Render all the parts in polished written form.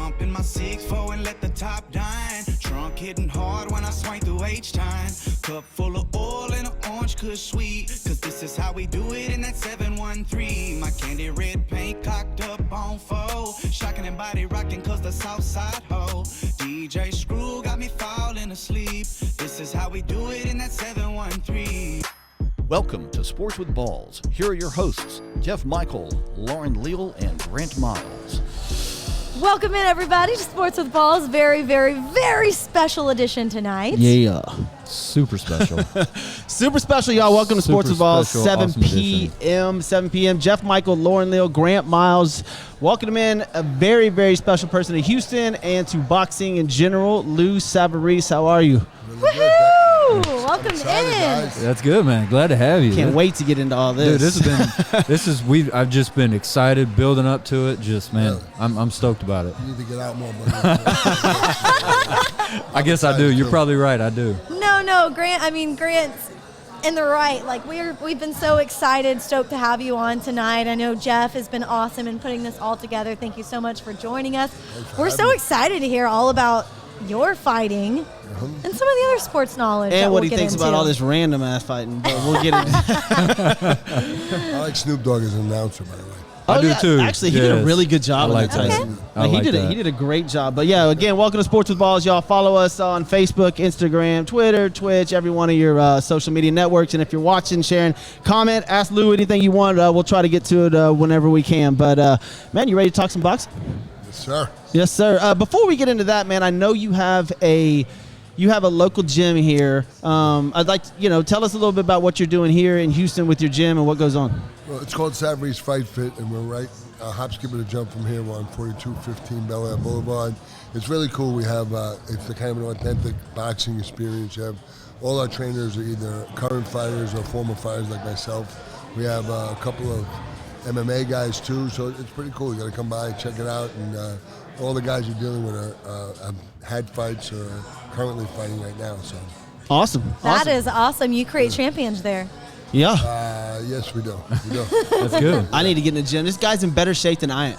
Jump in my 6'4" and let the top dine. Trunk hitting hard when I swing through H-time. Cup full of oil and an orange kush sweet. Cause this is how we do it in that 713. My candy red paint cocked up on foe. Shocking and body rocking cause the south side ho. DJ Screw got me falling asleep. This is how we do it in that 713. Welcome to Sports with Balls. Here are your hosts, Jeff Michael, Lauren Leal, and Grant Miles. Welcome in, everybody, to Sports with Balls. Very, very, very special edition tonight. Yeah. Super special. Super special, y'all. Welcome to Sports with Balls, 7 p.m. 7 p.m. Jeff Michael, Lauren Leal, Grant Miles. Welcome in a very, very special person to Houston and to boxing in general, Lou Savarese. How are you? Really good. Welcome excited, in. Guys. That's good, man. Glad to have you. Can't wait to get into all this. Dude, I've just been excited, building up to it. Just, man, Really? I'm stoked about it. You need to get out more, buddy. I guess I do. You're probably right. I do. No, Grant's in the right. Like, we've been so excited, stoked to have you on tonight. I know Jeff has been awesome in putting this all together. Thank you so much for joining us. We're so excited to hear all about your fighting and some of the other sports knowledge. And what we'll he thinks into. about all this random ass fighting, but we'll get into I like Snoop Dogg as an announcer, by the way. I do too. Actually, he did a really good job on that Tyson. He did a great job. But yeah, again, welcome to Sports with Balls, y'all. Follow us on Facebook, Instagram, Twitter, Twitch, every one of your social media networks. And if you're watching, sharing, comment, ask Lou anything you want. We'll try to get to it whenever we can. But man, you ready to talk some boxing? Yes, sir. Yes, sir. Before we get into that, man, I know you have a local gym here. I'd like to, tell us a little bit about what you're doing here in Houston with your gym and what goes on. Well, it's called Savarese Fight Fit, and we're right hop, skip, and a jump from here. We're on 4215 Bel Air Boulevard. It's really cool. We have it's the kind of an authentic boxing experience. You have all our trainers are either current fighters or former fighters like myself. We have a couple of MMA guys too, so it's pretty cool. You got to come by, check it out, and all the guys you're dealing with have had fights or are currently fighting right now. So awesome. That is awesome. You create champions there. Yeah. Yes, we do. That's good. I need to get in the gym. This guy's in better shape than I am.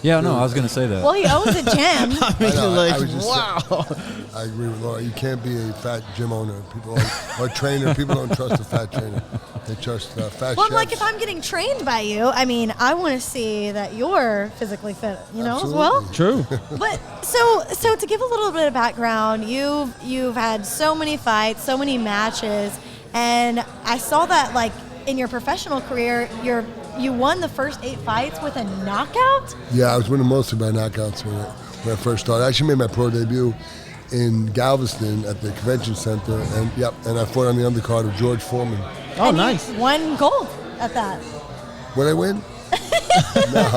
Yeah, no, I was going to say that. Well, he owns a gym. I agree with Laura. You can't be a fat gym owner. People or trainer. People don't trust a fat trainer. They trust fat Well, chefs. like if I'm getting trained by you, I want to see that you're physically fit, Absolutely. as well. True. But so to give a little bit of background, you've had so many fights, so many matches, and I saw that like in your professional career, you won the first 8 fights with a knockout? Yeah, I was winning mostly by knockouts when I first started. I actually made my pro debut in Galveston at the convention center, and I fought on the undercard of George Foreman. Oh, and nice. You won gold at that. Would I win? No,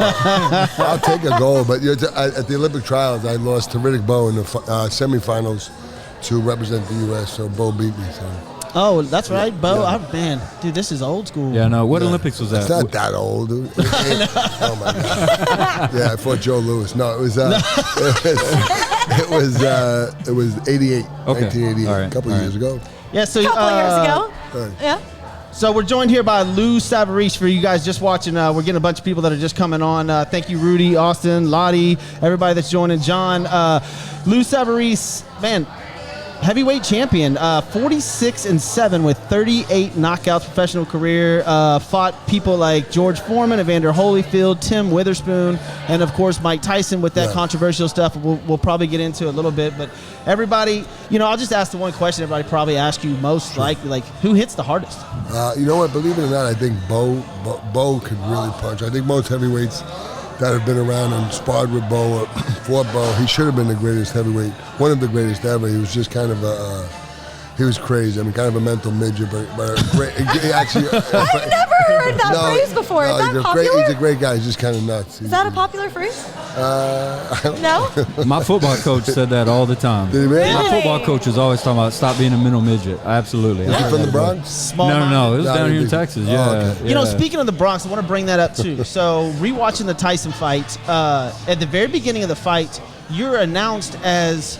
I'll take a gold. But at the Olympic trials, I lost to Riddick Bowe in the semifinals to represent the U.S., so Bowe beat me. So. Oh, that's right, Bo. Yeah. Man, dude, this is old school. Yeah, no. What Olympics was that? It's not that old, dude. Oh my God. Yeah, I fought Joe Louis. No, it was it was 88, Okay. 1988, All right. a couple of years ago. Yeah, so A couple years ago. Right. Yeah. So we're joined here by Lou Savarese. For you guys just watching, we're getting a bunch of people that are just coming on. Thank you, Rudy, Austin, Lottie, everybody that's joining. John, Lou Savarese, man, heavyweight champion, 46-7 with 38 knockouts, professional career. Fought people like George Foreman, Evander Holyfield, Tim Witherspoon, and of course Mike Tyson with that controversial stuff. We'll probably get into a little bit, but everybody, I'll just ask the one question everybody probably asks you most likely, like who hits the hardest? You know what? Believe it or not, I think Bo could really punch. I think most heavyweights that have been around and sparred with Bo or fought Bo, he should have been the greatest heavyweight, one of the greatest ever. He was just kind of he was crazy. I mean, kind of a mental midget, but great. Actually, I've never heard that phrase before. Is that popular? He's a great guy. He's just kind of nuts. Is that a popular phrase? No? My football coach said that all the time. Did he really? My football coach was always talking about stop being a mental midget. Absolutely. Is he from the Bronx? No. It was down here in Texas. Yeah. Okay. Speaking of the Bronx, I want to bring that up too. So rewatching the Tyson fight, at the very beginning of the fight, you're announced as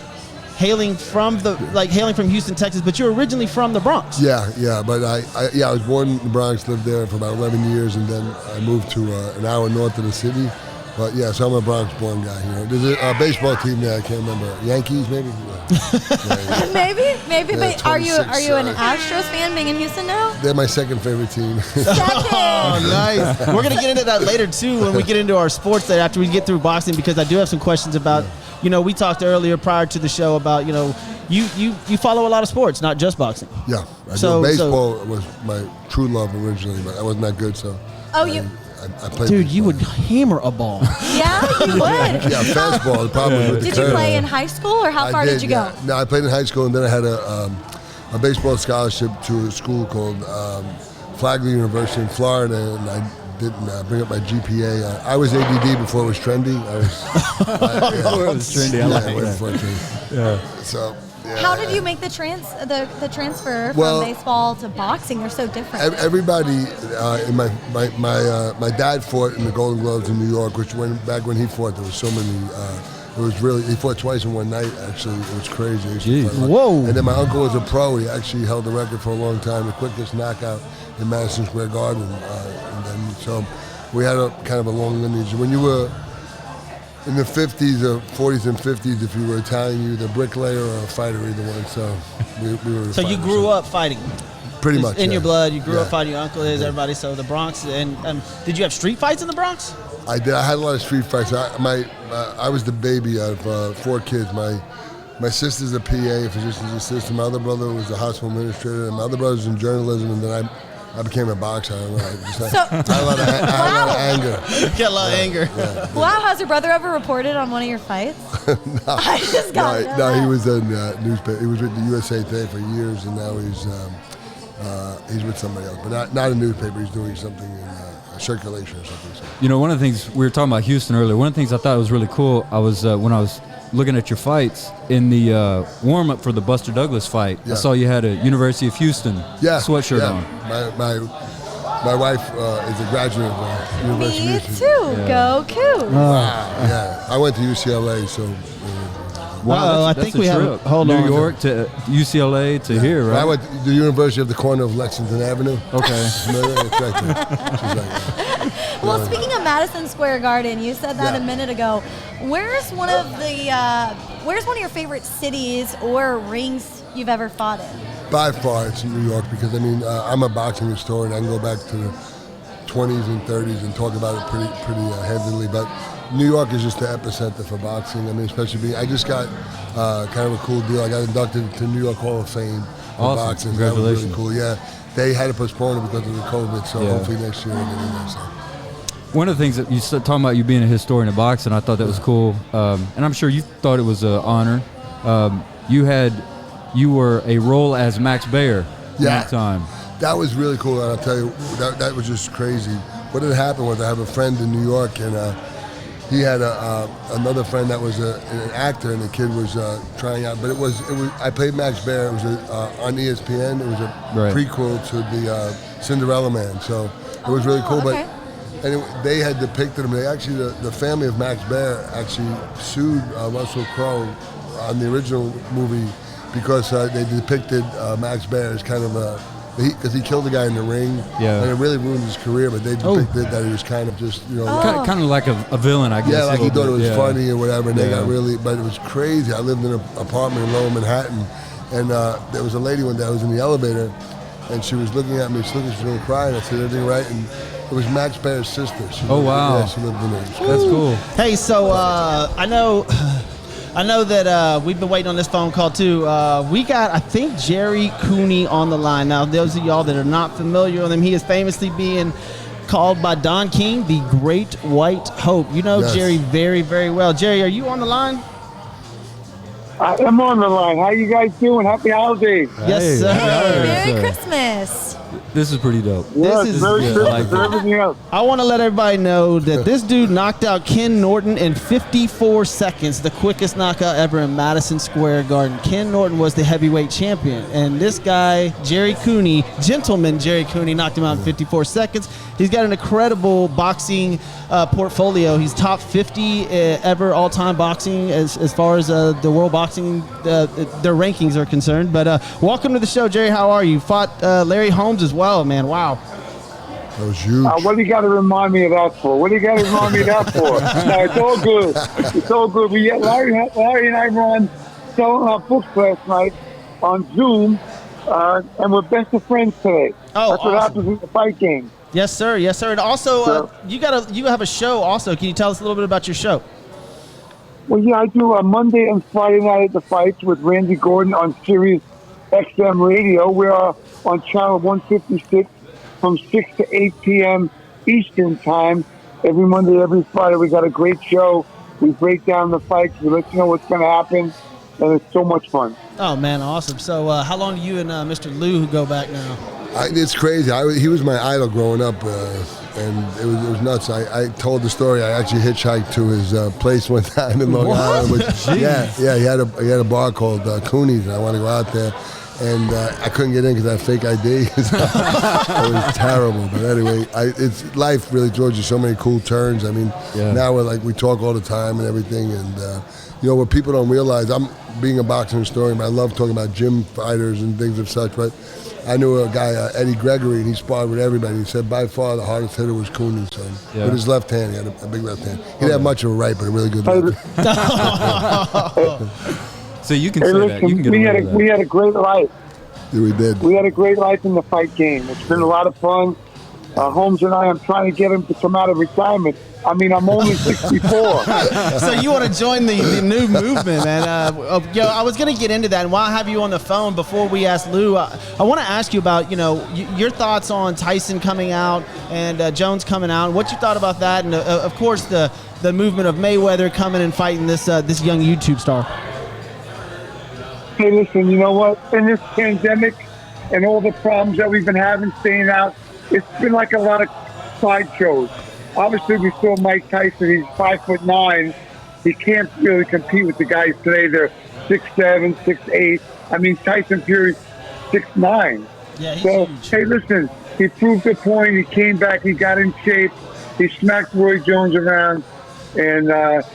hailing from Houston, Texas, but you're originally from the Bronx. Yeah, but I was born in the Bronx, lived there for about 11 years, and then I moved to an hour north of the city, But yeah, so I'm a Bronx-born guy. There's a baseball team there. I can't remember. Yankees, maybe. Maybe. Yeah, But are you 26, an Astros fan being in Houston now? They're my second favorite team. Oh, nice. We're going to get into that later, too, when we get into our sports that after we get through boxing, because I do have some questions about, we talked earlier prior to the show about, you follow a lot of sports, not just boxing. Yeah. Baseball was my true love originally, but I wasn't that good, so. Oh, you. I played. Dude, you would hammer a ball. Yeah, you would. Yeah, fastball. The problem was with the Did you curve. play in high school, or how far did you go? No, I played in high school, and then I had a baseball scholarship to a school called Flagler University in Florida, and I didn't bring up my GPA. I was ADD before it was trendy. Before it was trendy, I like way that. before it came. Yeah. So. Yeah. How did you make the transfer Well, from baseball to boxing? They're so different. Everybody in my dad fought in the Golden Gloves in New York, which back when he fought, there was so many. It was really, he fought twice in one night. Actually, it was crazy. Jeez. Whoa! And then my uncle was a pro. He actually held the record for a long time, the quickest knockout in Madison Square Garden. And then so we had a kind of a long lineage. When you were in the 50s or 40s and 50s, if you were Italian, you were the bricklayer or a fighter, either one. So we were. So you grew up fighting? Pretty much. In your blood, you grew up Yeah. fighting. Your uncle is, everybody. So the Bronx. And did you have street fights in the Bronx? I did. I had a lot of street fights. I was the baby of 4 kids. My sister's a PA, a physician's assistant. My other brother was a hospital administrator, and my other brother's in journalism. And then I became a boxer. I don't know. I had a lot of anger. You got a lot of anger. Yeah. Wow, has your brother ever reported on one of your fights? I just got to know No, he that. was in newspaper. He was with the USA Today for years, and now he's with somebody else, but not a newspaper. He's doing something in circulation or something. So. One of the things we were talking about Houston earlier. One of the things I thought was really cool. I was when I was looking at your fights in the warm up for the Buster Douglas fight. Yeah. I saw you had a University of Houston sweatshirt on. My wife is a graduate of University Me of Houston. too. Go Cougs. Yeah, I went to UCLA, so. Wow, I that's think a we have. trip. Hold on. New York to UCLA to here, right? I went to the University of the corner of Lexington Avenue. Okay. Familiar? It's right there. She's like, Well, speaking of Madison Square Garden, you said that Yeah. a minute ago. Where's one of your favorite cities or rings you've ever fought in? by far, it's New York because I'm a boxing historian. I can go back to the 20s and 30s and talk about it pretty heavily. But New York is just the epicenter for boxing. Especially I just got kind of a cool deal. I got inducted to New York Hall of Fame for Awesome. boxing. Congratulations. That was really cool. Yeah, they had to postpone it because of the COVID. So hopefully next year. One of the things that you said, talking about you being a historian of boxing, I thought that was cool, and I'm sure you thought it was an honor. You were a role as Max Baer that time. That was really cool, and I'll tell you, that was just crazy. What had happened was I have a friend in New York, and he had another friend that was an actor, and the kid was trying out. But it was I played Max Baer. It was on ESPN. It was a prequel to the Cinderella Man, so it was really cool. Okay. But anyway, they had depicted him. They actually the family of Max Baer actually sued Russell Crowe on the original movie because they depicted Max Baer as kind of because he killed a guy in the ring, and it really ruined his career. But they depicted that he was kind of just, kind of like a villain, I guess. Yeah, like he thought it was funny or whatever. And they got really. but it was crazy. I lived in an apartment in Lower Manhattan, and there was a lady one day. I was in the elevator, and she was looking at me. She was going to cry, and I said, "Everything right?" And it was Max Baer's sister. Wow! Yeah, she lived in there. That's cool. Hey, so I know that we've been waiting on this phone call too. We got, I think, Jerry Cooney on the line. Now, those of y'all that are not familiar with him, he is famously being called by Don King the Great White Hope. You know Jerry very, very well. Jerry, are you on the line? I am on the line. How you guys doing? Happy holidays. Yes, sir. Hey, Merry Christmas. This is pretty dope. Yes, is Merry good. Christmas I like and everything else. I want to let everybody know that this dude knocked out Ken Norton in 54 seconds, the quickest knockout ever in Madison Square Garden. Ken Norton was the heavyweight champion, and this guy, Jerry Cooney, gentleman Jerry Cooney, knocked him out in 54 seconds. He's got an incredible boxing portfolio. He's top 50 ever all-time boxing as far as the world boxing, their rankings are concerned. But welcome to the show, Jerry. How are you? Fought Larry Holmes as well, man. Wow. That was huge. What do you got to remind me of that for? What do you got to remind me of that for? No, it's all good. It's all good. But yeah, Larry and I were on selling our books last night on Zoom, and we're best of friends today. Oh, that's what awesome. happens in the fight game. Yes, sir. Yes, sir. And also, you have a show. Also, can you tell us a little bit about your show? Well, yeah, I do Monday and Friday night at the fights with Randy Gordon on Sirius XM Radio. We're on channel 156 from 6 to 8 p.m. Eastern time. Every Monday, every Friday, we got a great show. We break down the fights. We let you know what's going to happen, and it's so much fun. Oh, man, awesome. So how long do you and Mr. Lou go back now? It's crazy. He was my idol growing up, and it was nuts. I told the story. I actually hitchhiked to his place one time in Long Island. He had a bar called Cooney's, and I wanted to go out there. And I couldn't get in because I had fake ID. It was terrible. But anyway, it's life really throws you so many cool turns. I mean, now we talk all the time and everything. And, what people don't realize, I'm being a boxing historian, but I love talking about gym fighters and things of such. But I knew a guy, Eddie Gregory, and he sparred with everybody. He said by far the hardest hitter was Cooney. So with his left hand, he had a big left hand. He didn't have much of a right, but a really good left. So you can say that. You can get we had a great life. Yeah, we did. We had a great life in the fight game. It's been a lot of fun. Holmes and I, I'm trying to get him to come out of retirement. I mean, I'm only 64. So you want to join the new movement, man. I was going to get into that. And while I have you on the phone, before we ask Lou, I want to ask you about, your thoughts on Tyson coming out and Jones coming out. What you thought about that? And, of course, the movement of Mayweather coming and fighting this young YouTube star. Hey, listen, you know what? In this pandemic and all the problems that we've been having staying out, it's been like a lot of sideshows. Obviously, we saw Mike Tyson. He's 5'9". He can't really compete with the guys today. They're 6'7", 6'8". I mean, Tyson Fury's 6'9". Yeah, he's so, huge. hey, listen, he proved a point. He came back. He got in shape. He smacked Roy Jones around, and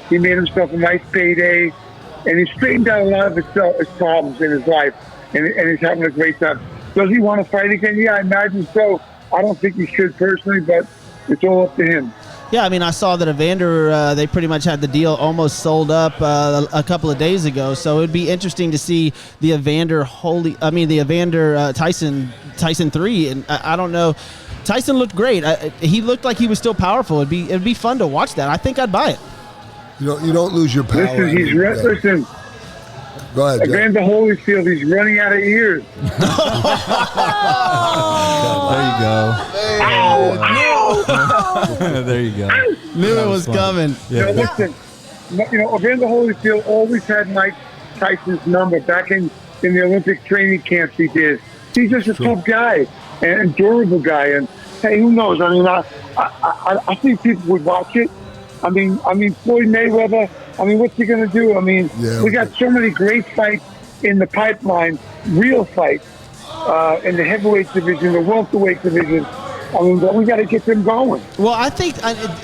he made himself a nice payday. And he straightened out a lot of his problems in his life, and he's having a great time. Does he want to fight again? Yeah, I imagine so. I don't think he should personally, but it's all up to him. Yeah, I mean, I saw that Evander, they pretty much had the deal almost sold up a couple of days ago. So it would be interesting to see the Evander Tyson 3. And I don't know. Tyson looked great. He looked like he was still powerful. It'd be fun to watch that. I think I'd buy it. You don't lose your power. Listen, Go ahead, Evander Holyfield, he's running out of ears. There you go. There you go. Knew it was coming. Yeah. Listen, Evander Holyfield always had Mike Tyson's number back in the Olympic training camps he did. He's just a tough guy and durable guy. And, hey, who knows? I mean, I think people would watch it. I mean, Floyd Mayweather, what's he going to do? I mean, we got so many great fights in the pipeline, real fights, in the heavyweight division, the welterweight division. We got to get them going. Well, I think,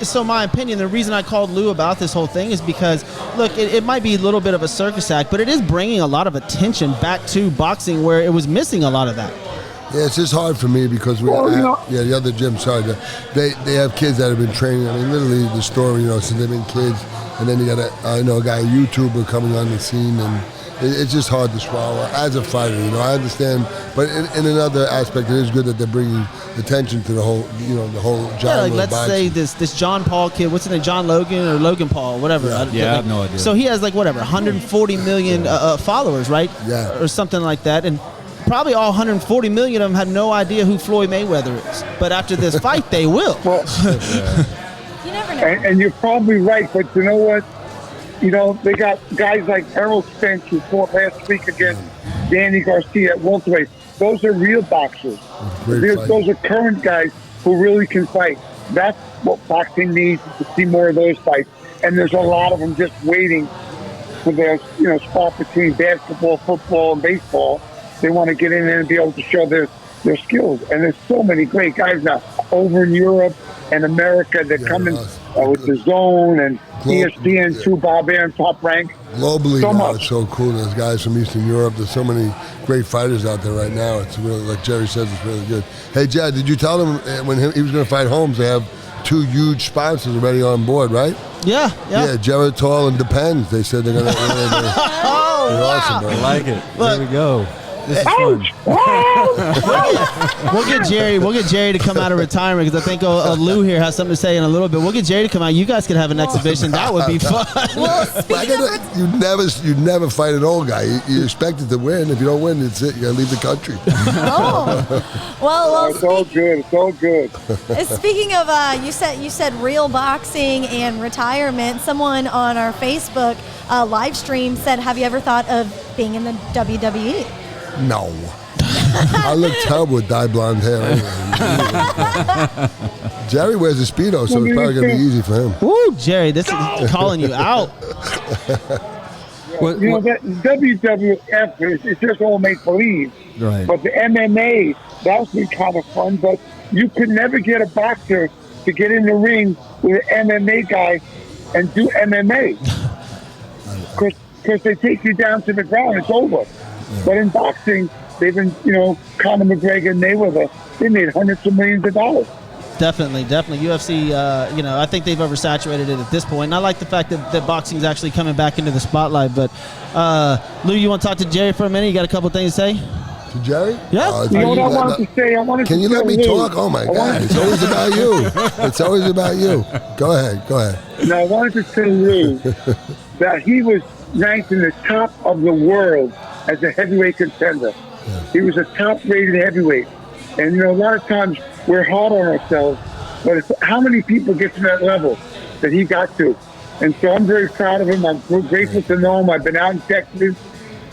so my opinion, the reason I called Lou about this whole thing is because, look, it might be a little bit of a circus act, but it is bringing a lot of attention back to boxing where it was missing a lot of that. Yeah, it's just hard for me because the other gym, they have kids that have been training. I mean, literally the story, since they've been kids, and then you got a guy, a YouTuber coming on the scene, and it's just hard to swallow as a fighter. I understand, but in another aspect, it is good that they're bringing attention to the whole genre. Yeah, like let's say this John Paul kid, what's his name, John Logan or Logan Paul, whatever. I have no idea. So he has 140 million followers, right? Yeah, or something like that, and probably all 140 million of them have no idea who Floyd Mayweather is. But after this fight, they will. Well, You never know. and you're probably right, but you know what? They got guys like Errol Spence who fought last week against Danny Garcia at welterweight. Those are real boxers. Those are current guys who really can fight. That's what boxing needs, to see more of those fights. And there's a lot of them just waiting for their spot between basketball, football, and baseball. They want to get in there and be able to show their skills. And there's so many great guys now over in Europe and America that come in with the Zone and ESPN2, yeah. Bob Arum, Top Rank. Globally So now, much. it's so cool. There's guys from Eastern Europe. There's so many great fighters out there right now. It's really, like Jerry says, it's really good. Hey, Jad, did you tell them when he was going to fight Holmes, they have 2 huge sponsors already on board, right? Yeah. Yeah, Geritol and Depends. They said they're going to. They're awesome, bro. I like it. Look. There we go. This is fun. We'll get Jerry to come out of retirement because I think Lou here has something to say in a little bit. We'll get Jerry to come out. You guys could have an exhibition. That would be fun. Well, speaking of You never fight an old guy. You expect it to win. If you don't win, it's it. You got to leave the country. well, It's all good. It's all good. speaking of, you said real boxing and retirement. Someone on our Facebook live stream said, "Have you ever thought of being in the WWE?" No. I look terrible with dyed blonde hair. Anyway. Jerry wears a Speedo, so it's probably going to be easy for him. Woo, Jerry, this is calling you out. You know, that WWF it's just all make believe. Right. But the MMA, that's been kind of fun. But you could never get a boxer to get in the ring with an MMA guy and do MMA. Because they take you down to the ground, it's over. But in boxing, they've been, Conor McGregor and Mayweather, they made hundreds of millions of dollars. Definitely. UFC, I think they've oversaturated it at this point. And I like the fact that boxing is actually coming back into the spotlight. But, Lou, you want to talk to Jerry for a minute? You got a couple things to say? To Jerry? Yeah. You know what I wanted to say? Can you let me talk? Oh, my God. It's always about you. It's always about you. Go ahead. Now, I wanted to tell Lou that he was ranked in the top of the world as a heavyweight contender. Yeah. He was a top-rated heavyweight. And, a lot of times we're hard on ourselves, but how many people get to that level that he got to? And so I'm very proud of him. I'm grateful to know him. I've been out in Texas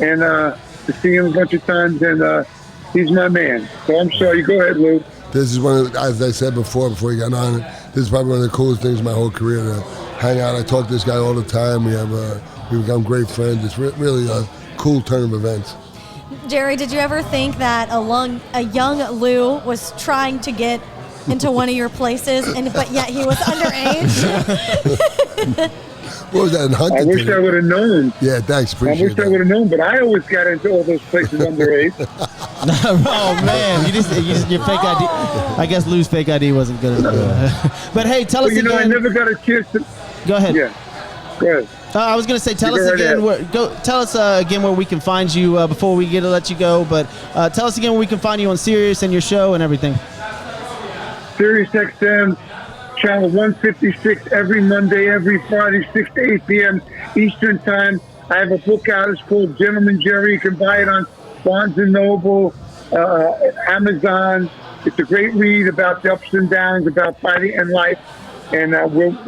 and to see him a bunch of times, and he's my man. So I'm sorry. Go ahead, Lou. This is one of the, as I said before you got on, this is probably one of the coolest things in my whole career to hang out. I talk to this guy all the time. We become great friends. It's really a cool turn of events. Jerry, did you ever think that a young Lou was trying to get into one of your places, but yet he was underage? What was that in Huntington? I wish I would have known. Yeah, thanks. Appreciate I wish I would have known, but I always got into all those places underage. Oh man, you just your fake ID. I guess Lou's fake ID wasn't good enough. But hey, tell us again. I never got a chance to. Go ahead. Yeah. Go ahead. I was going to say, tell us again where we can find you before we get to let you go. But tell us again where we can find you on Sirius and your show and everything. Sirius XM, channel 156, every Monday, every Friday, 6 to 8 p.m. Eastern Time. I have a book out. It's called Gentleman Jerry. You can buy it on Barnes & Noble, Amazon. It's a great read about the ups and downs, about fighting and life. And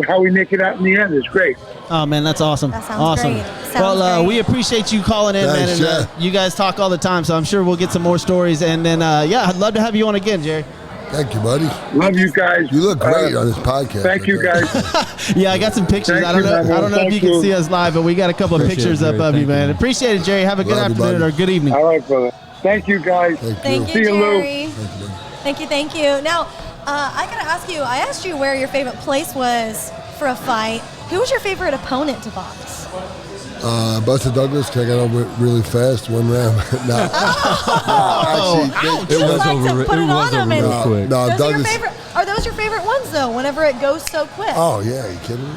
how we make it out in the end is great. Oh, man, that's awesome. That sounds awesome. great. Sounds great. We appreciate you calling in, Thanks, man. And you guys talk all the time, so I'm sure we'll get some more stories. And then, I'd love to have you on again, Jerry. Thank you, buddy. Love you guys. You look great on this podcast. Thank you, guys. Yeah, I got some pictures. I don't know if you can see us live, but we got a couple of pictures up of you, man. Appreciate it, Jerry. Have a good afternoon or good evening. All right, brother. Thank you, guys. Thank See you, you, Lou. Jerry. Thank you. Now, I got to ask you, I asked you where your favorite place was for a fight. Who was your favorite opponent to box? Buster Douglas, I got over it really fast, one round. It was over. Put it on him real quick. No, Douglas. Are those your favorite ones, though, whenever it goes so quick? Oh, yeah, are you kidding me?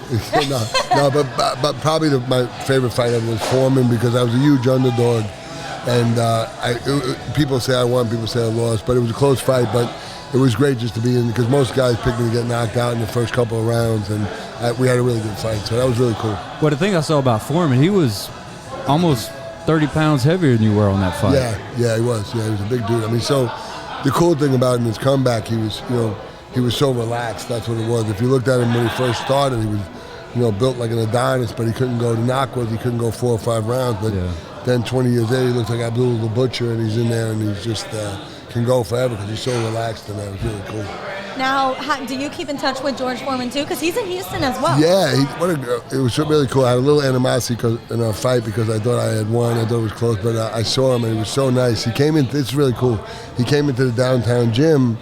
but probably my favorite fight ever was Foreman because I was a huge underdog. And people say I won, people say I lost, but it was a close fight. But it was great just to be in because most guys pick me to get knocked out in the first couple of rounds, and we had a really good fight. So that was really cool. Well, the thing I saw about Foreman, he was almost 30 pounds heavier than you were on that fight. Yeah, he was. Yeah, he was a big dude. I mean, so the cool thing about him, his comeback, he was so relaxed. That's what it was. If you looked at him when he first started, he was, built like an Adonis, but he couldn't go to knockouts. He couldn't go 4 or 5 rounds. But then 20 years later, he looks like Abdul the Butcher, and he's in there, and he's just can go forever because he's so relaxed, and that was really cool. Now, do you keep in touch with George Foreman too? Because he's in Houston as well. Yeah, it was really cool. I had a little animosity in our fight because I thought I had won. I thought it was close, but I saw him and he was so nice. He came in. It's really cool. He came into the downtown gym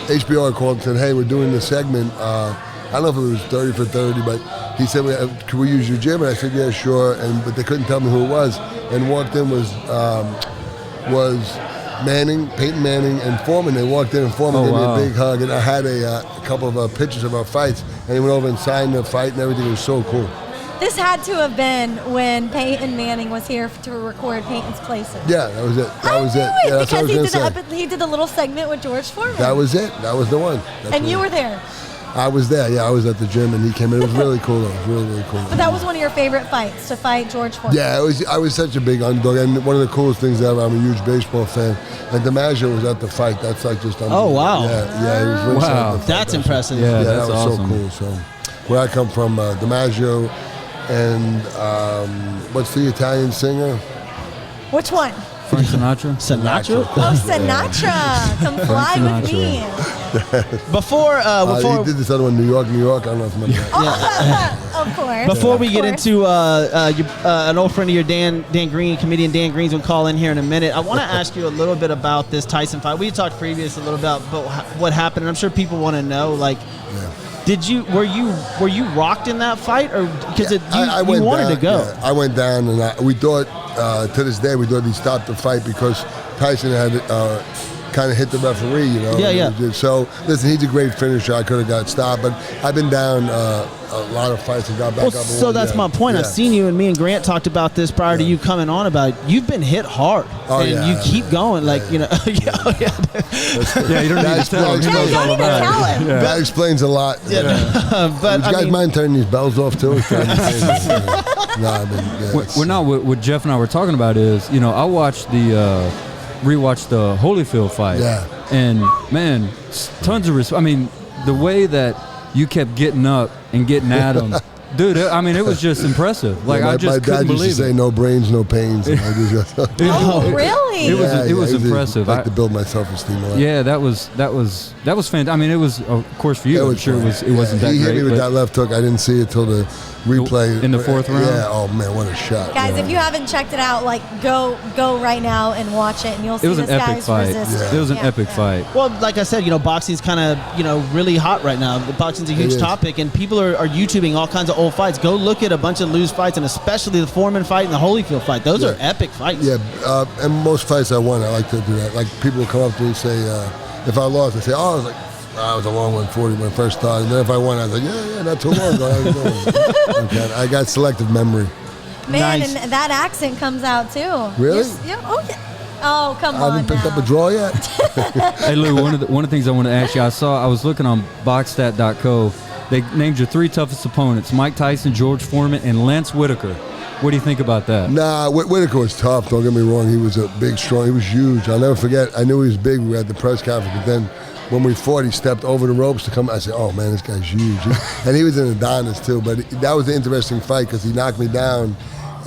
HBO had called and said, hey, we're doing this segment. I don't know if it was 30 for 30, but he said, can we use your gym? And I said, yeah, sure. But they couldn't tell me who it was. And walked in was Manning, Peyton Manning, and Foreman. They walked in and Foreman gave me a big hug. And I had a couple of pictures of our fights. And he went over and signed the fight and everything. It was so cool. This had to have been when Peyton Manning was here to record Peyton's Places. Yeah, that was it. I knew it Yeah, that's what I was because gonna say. he did a little segment with George Foreman. That was it. That was the one. And you were there. I was there. Yeah, I was at the gym, and he came in. It was really cool. It was really, really cool. But that was one of your favorite fights, to fight George Foreman. Yeah, it was. I was such a big underdog, and one of the coolest things ever. I'm a huge baseball fan, and DiMaggio was at the fight. That's like just unbelievable. Oh, wow. Yeah, he was ringside at the fight. That's impressive. Yeah, that that's was awesome. so cool. So, where I come from, DiMaggio, and what's the Italian singer? Which one? Frank Sinatra? Sinatra? Oh, Sinatra. Come fly with me. Before he did this other one, New York. I don't know if you remember that. Of course. Before we Of get course. into an old friend of your, Dan Green, comedian Dan Green's will call in here in a minute. I want to ask you a little bit about this Tyson fight. We talked previous a little about what happened, and I'm sure people want to know. Like, were you rocked in that fight, or because you wanted to go? Yeah, I went down, and we thought to this day he stopped the fight because Tyson had kind of hit the referee, you know. Yeah. So listen, he's a great finisher. I could have got stopped, but I've been down a lot of fights and got back up. So that's my point. I've seen you, and me and Grant talked about this prior to you coming on about it. You've been hit hard, and you keep going. Like, you know, Yeah, you don't need to tell him. He knows all about it. That explains a lot. But you guys mind turning these bells off too? We're not. What Jeff and I were talking about is, you know, I watched rewatched the Holyfield fight. Yeah. And man, tons of respect. I mean, the way that you kept getting up and getting at him, dude. I mean, it was just impressive. Like, I just couldn't believe it. My dad used to say, "No brains, no pains." And I just, Oh, really? It was impressive. I like to build my self-esteem a lot. Yeah, that was fantastic. I mean, it was, of course, for you. I'm sure it wasn't that great. He hit me with that left hook. I didn't see it till the replay in the fourth round. Yeah. Oh man, what a shot! Guys, if you haven't checked it out, like go right now and watch it, and you'll see It was this an epic guy's fight. resistance. It was an epic fight. Well, like I said, you know, boxing's kind of, you know, really hot right now. Boxing's a huge topic, and people are YouTubing all kinds of old fights. Go look at a bunch of loose fights, and especially the Foreman fight and the Holyfield fight. Those are epic fights. Yeah, and most fights I won, I like to do that. Like, people will come up to me and say, if I lost, they say, "Oh, I was like, I was a long 140 when I first started." And then if I won, I was like, yeah, not too long ago. I was going. Okay, I got selective memory. Man, Nice. and that accent comes out too. Really? Oh, come I on haven't picked now. up a draw yet. Hey Lou, one of the things I want to ask you, I was looking on boxstat.co. They named your 3 toughest opponents: Mike Tyson, George Foreman, and Lance Whitaker. What do you think about that? Nah, Whitaker was tough. Don't get me wrong. He was a big, strong. He was huge. I'll never forget. I knew he was big. We were at the press conference, but then when we fought, he stepped over the ropes to come. I said, "Oh man, this guy's huge." And he was an Adonis too. But that was an interesting fight because he knocked me down,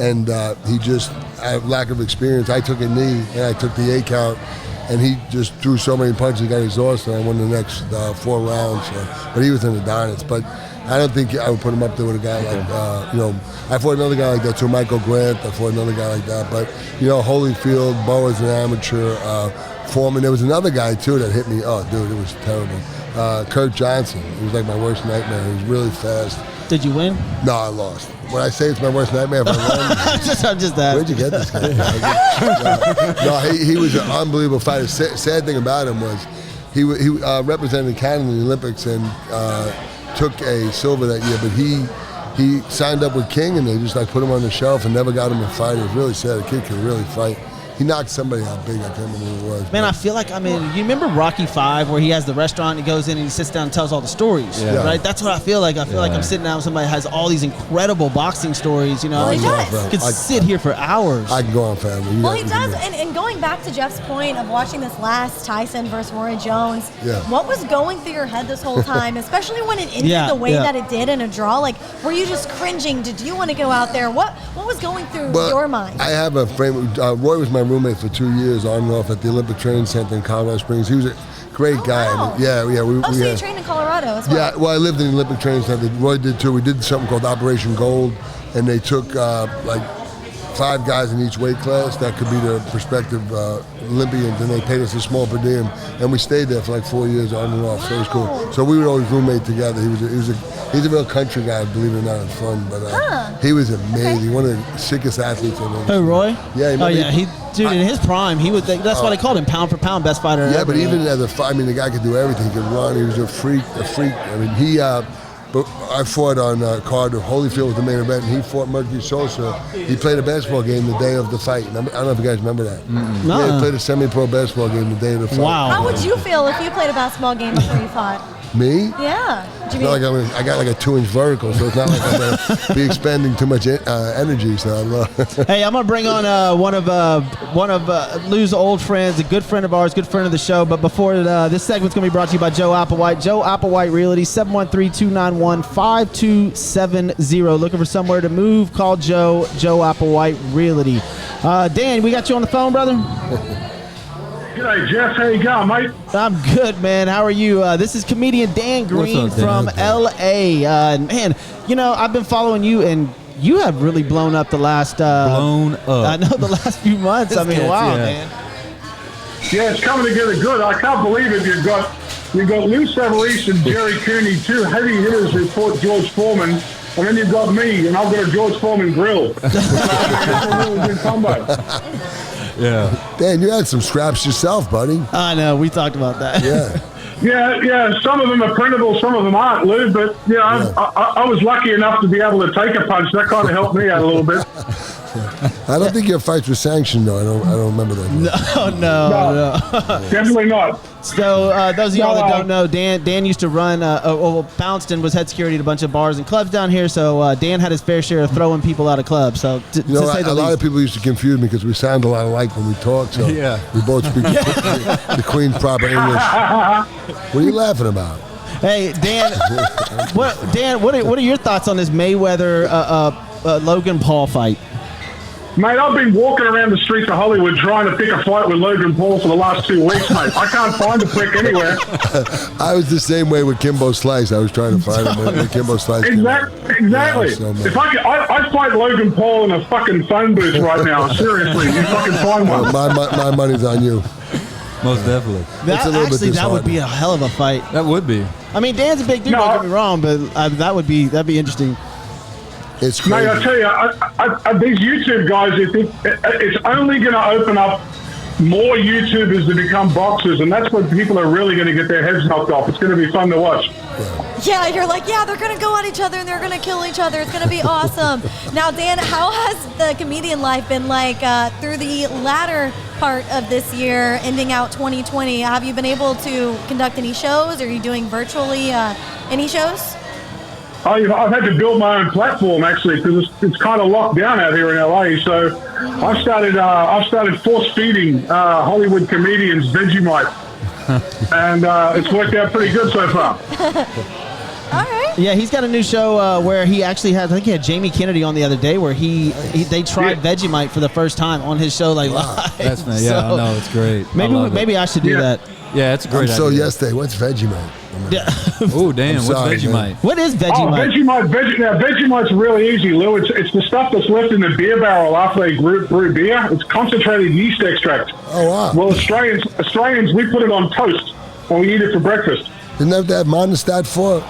and he just had lack of experience. I took a knee and I took the 8 count, and he just threw so many punches, he got exhausted. I won the next 4 rounds. But he was an Adonis. But I don't think I would put him up there with a guy like, you know, I fought another guy like that too, Michael Grant. I fought another guy like that. But, you know, Holyfield, Bo as an amateur, Foreman. There was another guy too that hit me. Oh, dude, it was terrible. Kurt Johnson. He was like my worst nightmare. He was really fast. Did you win? No, I lost. When I say it's my worst nightmare, if I won, I'm just asking. where'd you get this guy? No, he was an unbelievable fighter. Sad thing about him was he represented Canada in the Olympics and took a silver that year, but he signed up with King and they just like put him on the shelf and never got him a fight. It was really sad. The kid could really fight. He knocked somebody out big. I can't remember who it was. Man, I feel like you remember Rocky V where he has the restaurant, he goes in and he sits down and tells all the stories, right? That's what I feel like. I feel like I'm sitting down with somebody who has all these incredible boxing stories, you know. Well, he does. Could sit here for hours. I can go on, family. Well, he does. And going back to Jeff's point of watching this last Tyson versus Roy Jones, what was going through your head this whole time, especially when it ended the way that it did in a draw? Like, were you just cringing? Did you want to go out there? What was going through your mind? I have a friend. Roy was my roommate for 2 years on and off at the Olympic Training Center in Colorado Springs. He was a great guy. Wow. Yeah. So you trained in Colorado as well? Yeah, well, I lived in the Olympic Training Center. Roy did too. We did something called Operation Gold, and they took like 5 guys in each weight class that could be the prospective Olympians, and they paid us a small per diem, and we stayed there for like 4 years on and off. So it was cool. So we would always roommate together. He's a real country guy, believe it or not. It's fun, but he was amazing. One of the sickest athletes I've ever seen. Oh, Roy? Yeah. Dude, in his prime, that's why they called him pound for pound best fighter. Yeah, ever. but even as the guy could do everything. He could run. He was a freak. I mean, but I fought on card of Holyfield was the main event, and he fought Mercury Sosa. He played a basketball game the day of the fight. I don't know if you guys remember that. No. Yeah, he played a semi-pro basketball game the day of the fight. Wow. How would you feel if you played a basketball game before you fought? Me? Yeah. It's not like I got like a 2-inch vertical, so it's not like I'm going to be expending too much energy. So Hey, I'm gonna bring on one of Lou's old friends, a good friend of ours, good friend of the show. But before this segment's gonna be brought to you by Joe Applewhite. Joe Applewhite Realty, 713-291-5270. Looking for somewhere to move? Call Joe Applewhite Realty. Dan, we got you on the phone, brother. G'day, Jeff. How you going, mate? I'm good, man. How are you? This is comedian Dan Green What's up, Dan? from L.A. Man, I've been following you, and you have really blown up the last... Blown up. I know, the last few months. This kid's, wow, yeah. man. Yeah, it's coming together good. I can't believe it. You've got Lou Savarese and Jerry Cooney, 2 heavy hitters who fought George Foreman, and then you've got me, and I've got a George Foreman grill. It's a really good combo. Yeah. Dan, you had some scraps yourself, buddy. I know. We talked about that. Yeah. Yeah. Some of them are printable, some of them aren't, Lou. But I was lucky enough to be able to take a punch. That kind of helped me out a little bit. I don't think your fights were sanctioned, though. I don't remember that. No. Definitely not. So those of y'all that don't know, Dan used to run. Poundston was head security at a bunch of bars and clubs down here. So Dan had his fair share of throwing people out of clubs. So to say the a lot least. of people used to confuse me because we sound a lot alike when we talk. So we both speak the Queen's proper English. What are you laughing about? Hey, Dan. What are your thoughts on this Mayweather Logan Paul fight? Mate, I've been walking around the streets of Hollywood trying to pick a fight with Logan Paul for the last 2 weeks, mate. I can't find a prick anywhere. I was the same way with Kimbo Slice. I was trying to find him when Kimbo Slice. Exactly. Yeah, If I'd fight Logan Paul in a fucking phone booth right now. Seriously, you fucking find one. My money's on you. Most definitely. That would be a hell of a fight. That would be. I mean, Dan's a big dude. No, Don't get me wrong, but that'd be interesting. It's crazy. Mate, I tell you, these YouTube guys, it's only going to open up more YouTubers to become boxers, and that's when people are really going to get their heads knocked off. It's going to be fun to watch. Yeah, you're like, they're going to go at each other and they're going to kill each other. It's going to be awesome. Now, Dan, how has the comedian life been like through the latter part of this year, ending out 2020? Have you been able to conduct any shows? Are you doing virtually any shows? I've had to build my own platform, actually, because it's kind of locked down out here in LA. So I've started force feeding Hollywood comedians Vegemite, and it's worked out pretty good so far. All right. Yeah, he's got a new show where he actually had, I think he had Jamie Kennedy on the other day, where they tried Vegemite for the first time on his show, like live. That's nice. Yeah, I know, it's great. Maybe I should do that. Yeah, it's a great idea. So yesterday, what's Vegemite? Yeah. Oh, damn. What's sorry, Vegemite? man. What is Vegemite? Vegemite's really easy, Lou. It's the stuff that's left in the beer barrel after they brew beer. It's concentrated yeast extract. Oh, wow. Well, Australians, we put it on toast and we eat it for breakfast. Didn't have to have Mondstadt for it?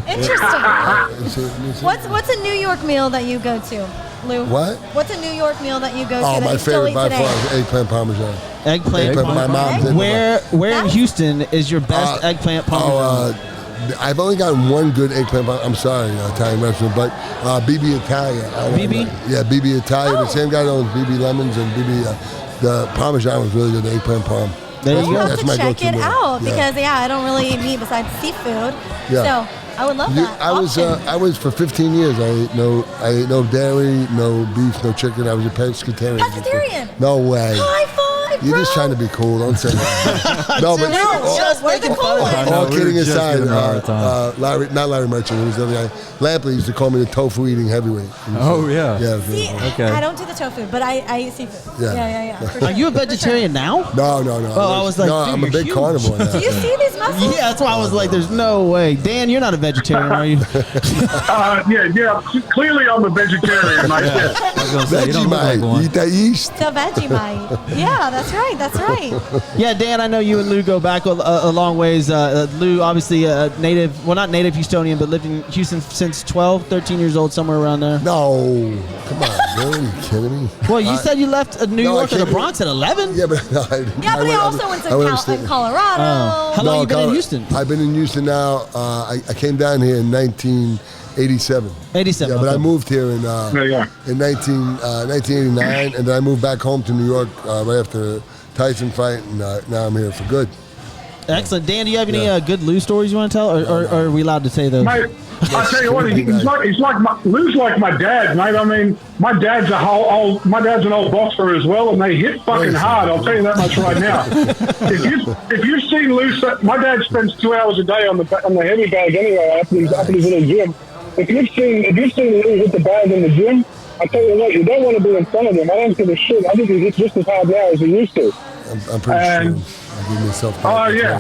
Interesting. What's a New York meal that you go to, Lou? What? What's a New York meal that you go to Oh, that my you still favorite eat by today? far is eggplant parmesan. Eggplant. My mom's into that. Where in Houston is your best eggplant parmesan? I've only gotten one good eggplant parmesan. I'm sorry, Italian restaurant, but BB Italia. BB? Yeah, BB Italia. The same guy that owns BB Lemons and BB. The parmesan was really good, the eggplant parm. There you go. I'll have That's to my check go-to it meal. out Yeah. because I don't really eat meat besides seafood. Yeah. So I would love that. I was for 15 years. I ate no dairy, no beef, no chicken. I was a pescatarian. Pescatarian? No way. High five! like, You're bro. just trying to be cool. Don't say that. No, but No, we're the cool ones. all we were kidding just aside, giving him a hard time. Larry Merchant, it was the other guy. Lampley used to call me the tofu-eating heavyweight. Oh, yeah. Yeah. See, Okay. I don't do the tofu, but I eat seafood. Yeah. Yeah. For Are sure. you a vegetarian now? No. Oh, I was like, no, dude, I'm a you're big huge. carnivore now. Do you see these muscles? Yeah, that's why I was like, there's no way. Dan, you're not a vegetarian, are you? Yeah. Clearly, I'm a vegetarian. Like, yeah. I was gonna say, you don't look like Vegemite. one. Eat that yeast. The Vegemite. Yeah, that's right. Yeah, Dan, I know you and Lou go back a long ways. Lou, obviously a native, well, not native Houstonian, but lived in Houston since 12, 13 years old, somewhere around there. No. Come on, man. Are you kidding me? Well, you said you left New No, I York or the came- Bronx at 11? Yeah, but no, Yeah, but he also went to Colorado. How long you been in Houston? I've been in Houston now. I came down here in 1987. 87. Yeah, but okay. I moved here in Yeah. 1989, and then I moved back home to New York right after the Tyson fight, and now I'm here for good. Excellent. Dan, do you have any Yeah. good Lou stories you want to tell, or are we allowed to say those? Mate, I tell you what, he's like Lou's like my dad, mate. I mean, my dad's an old boxer as well, and they hit fucking hard. I'll tell you that much right now. if you've seen Lou, my dad spends 2 hours a day on the heavy bag anyway after he's in the gym. If you've seen Lou hit the bag in the gym, I tell you what, you don't want to be in front of him. I don't give a shit. I think he hits just as hard now as he used to. I'm pretty sure. I give myself Oh, yeah.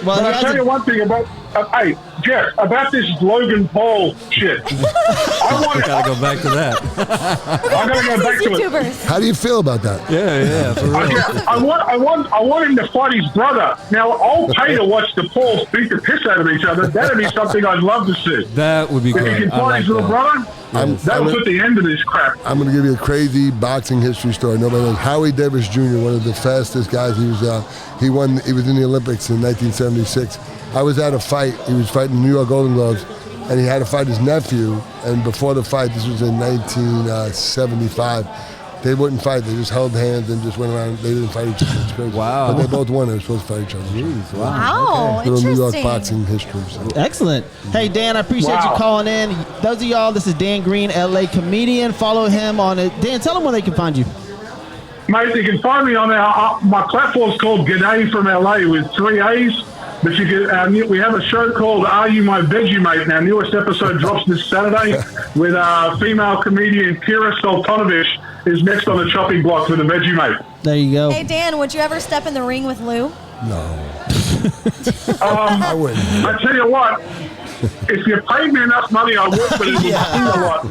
Well, But I'll tell you one thing about, hey, Jeff, about this Logan Paul shit. I gotta go back to that. I gotta go back to it. YouTubers. How do you feel about that? Yeah, for real. I want him to fight his brother. Now, I'll pay to watch the Pauls beat the piss out of each other. That'd be something I'd love to see. That would be If he great. can I fight like his little that. brother, that'll put the end to this crap. I'm going to give you a crazy boxing history story. Nobody knows. Howie Davis Jr., one of the fastest guys. He was in the Olympics in 1976. I was at a fight. He was fighting the New York Golden Gloves, and he had to fight his nephew. And before the fight, this was in 1975, they wouldn't fight. They just held hands and just went around. They didn't fight each other. It's crazy. Wow. But they both won. They were supposed to fight each other. Jeez, Wow, Little New York interesting. boxing history. So. Excellent. Hey, Dan, I appreciate you Wow. calling in. Those of y'all, this is Dan Green, LA comedian. Follow him on it. Dan, tell them where they can find you. Mate, you can find me on my platform's called G'day from LA with 3 A's. But you can, we have a show called Are You My Vegemite? Our newest episode drops this Saturday with female comedian Kira Soltanovich is next on the chopping block with a Vegemite. There you go. Hey, Dan, would you ever step in the ring with Lou? No. I wouldn't. I tell you what, if you paid me enough money, I would, but it would mean a lot.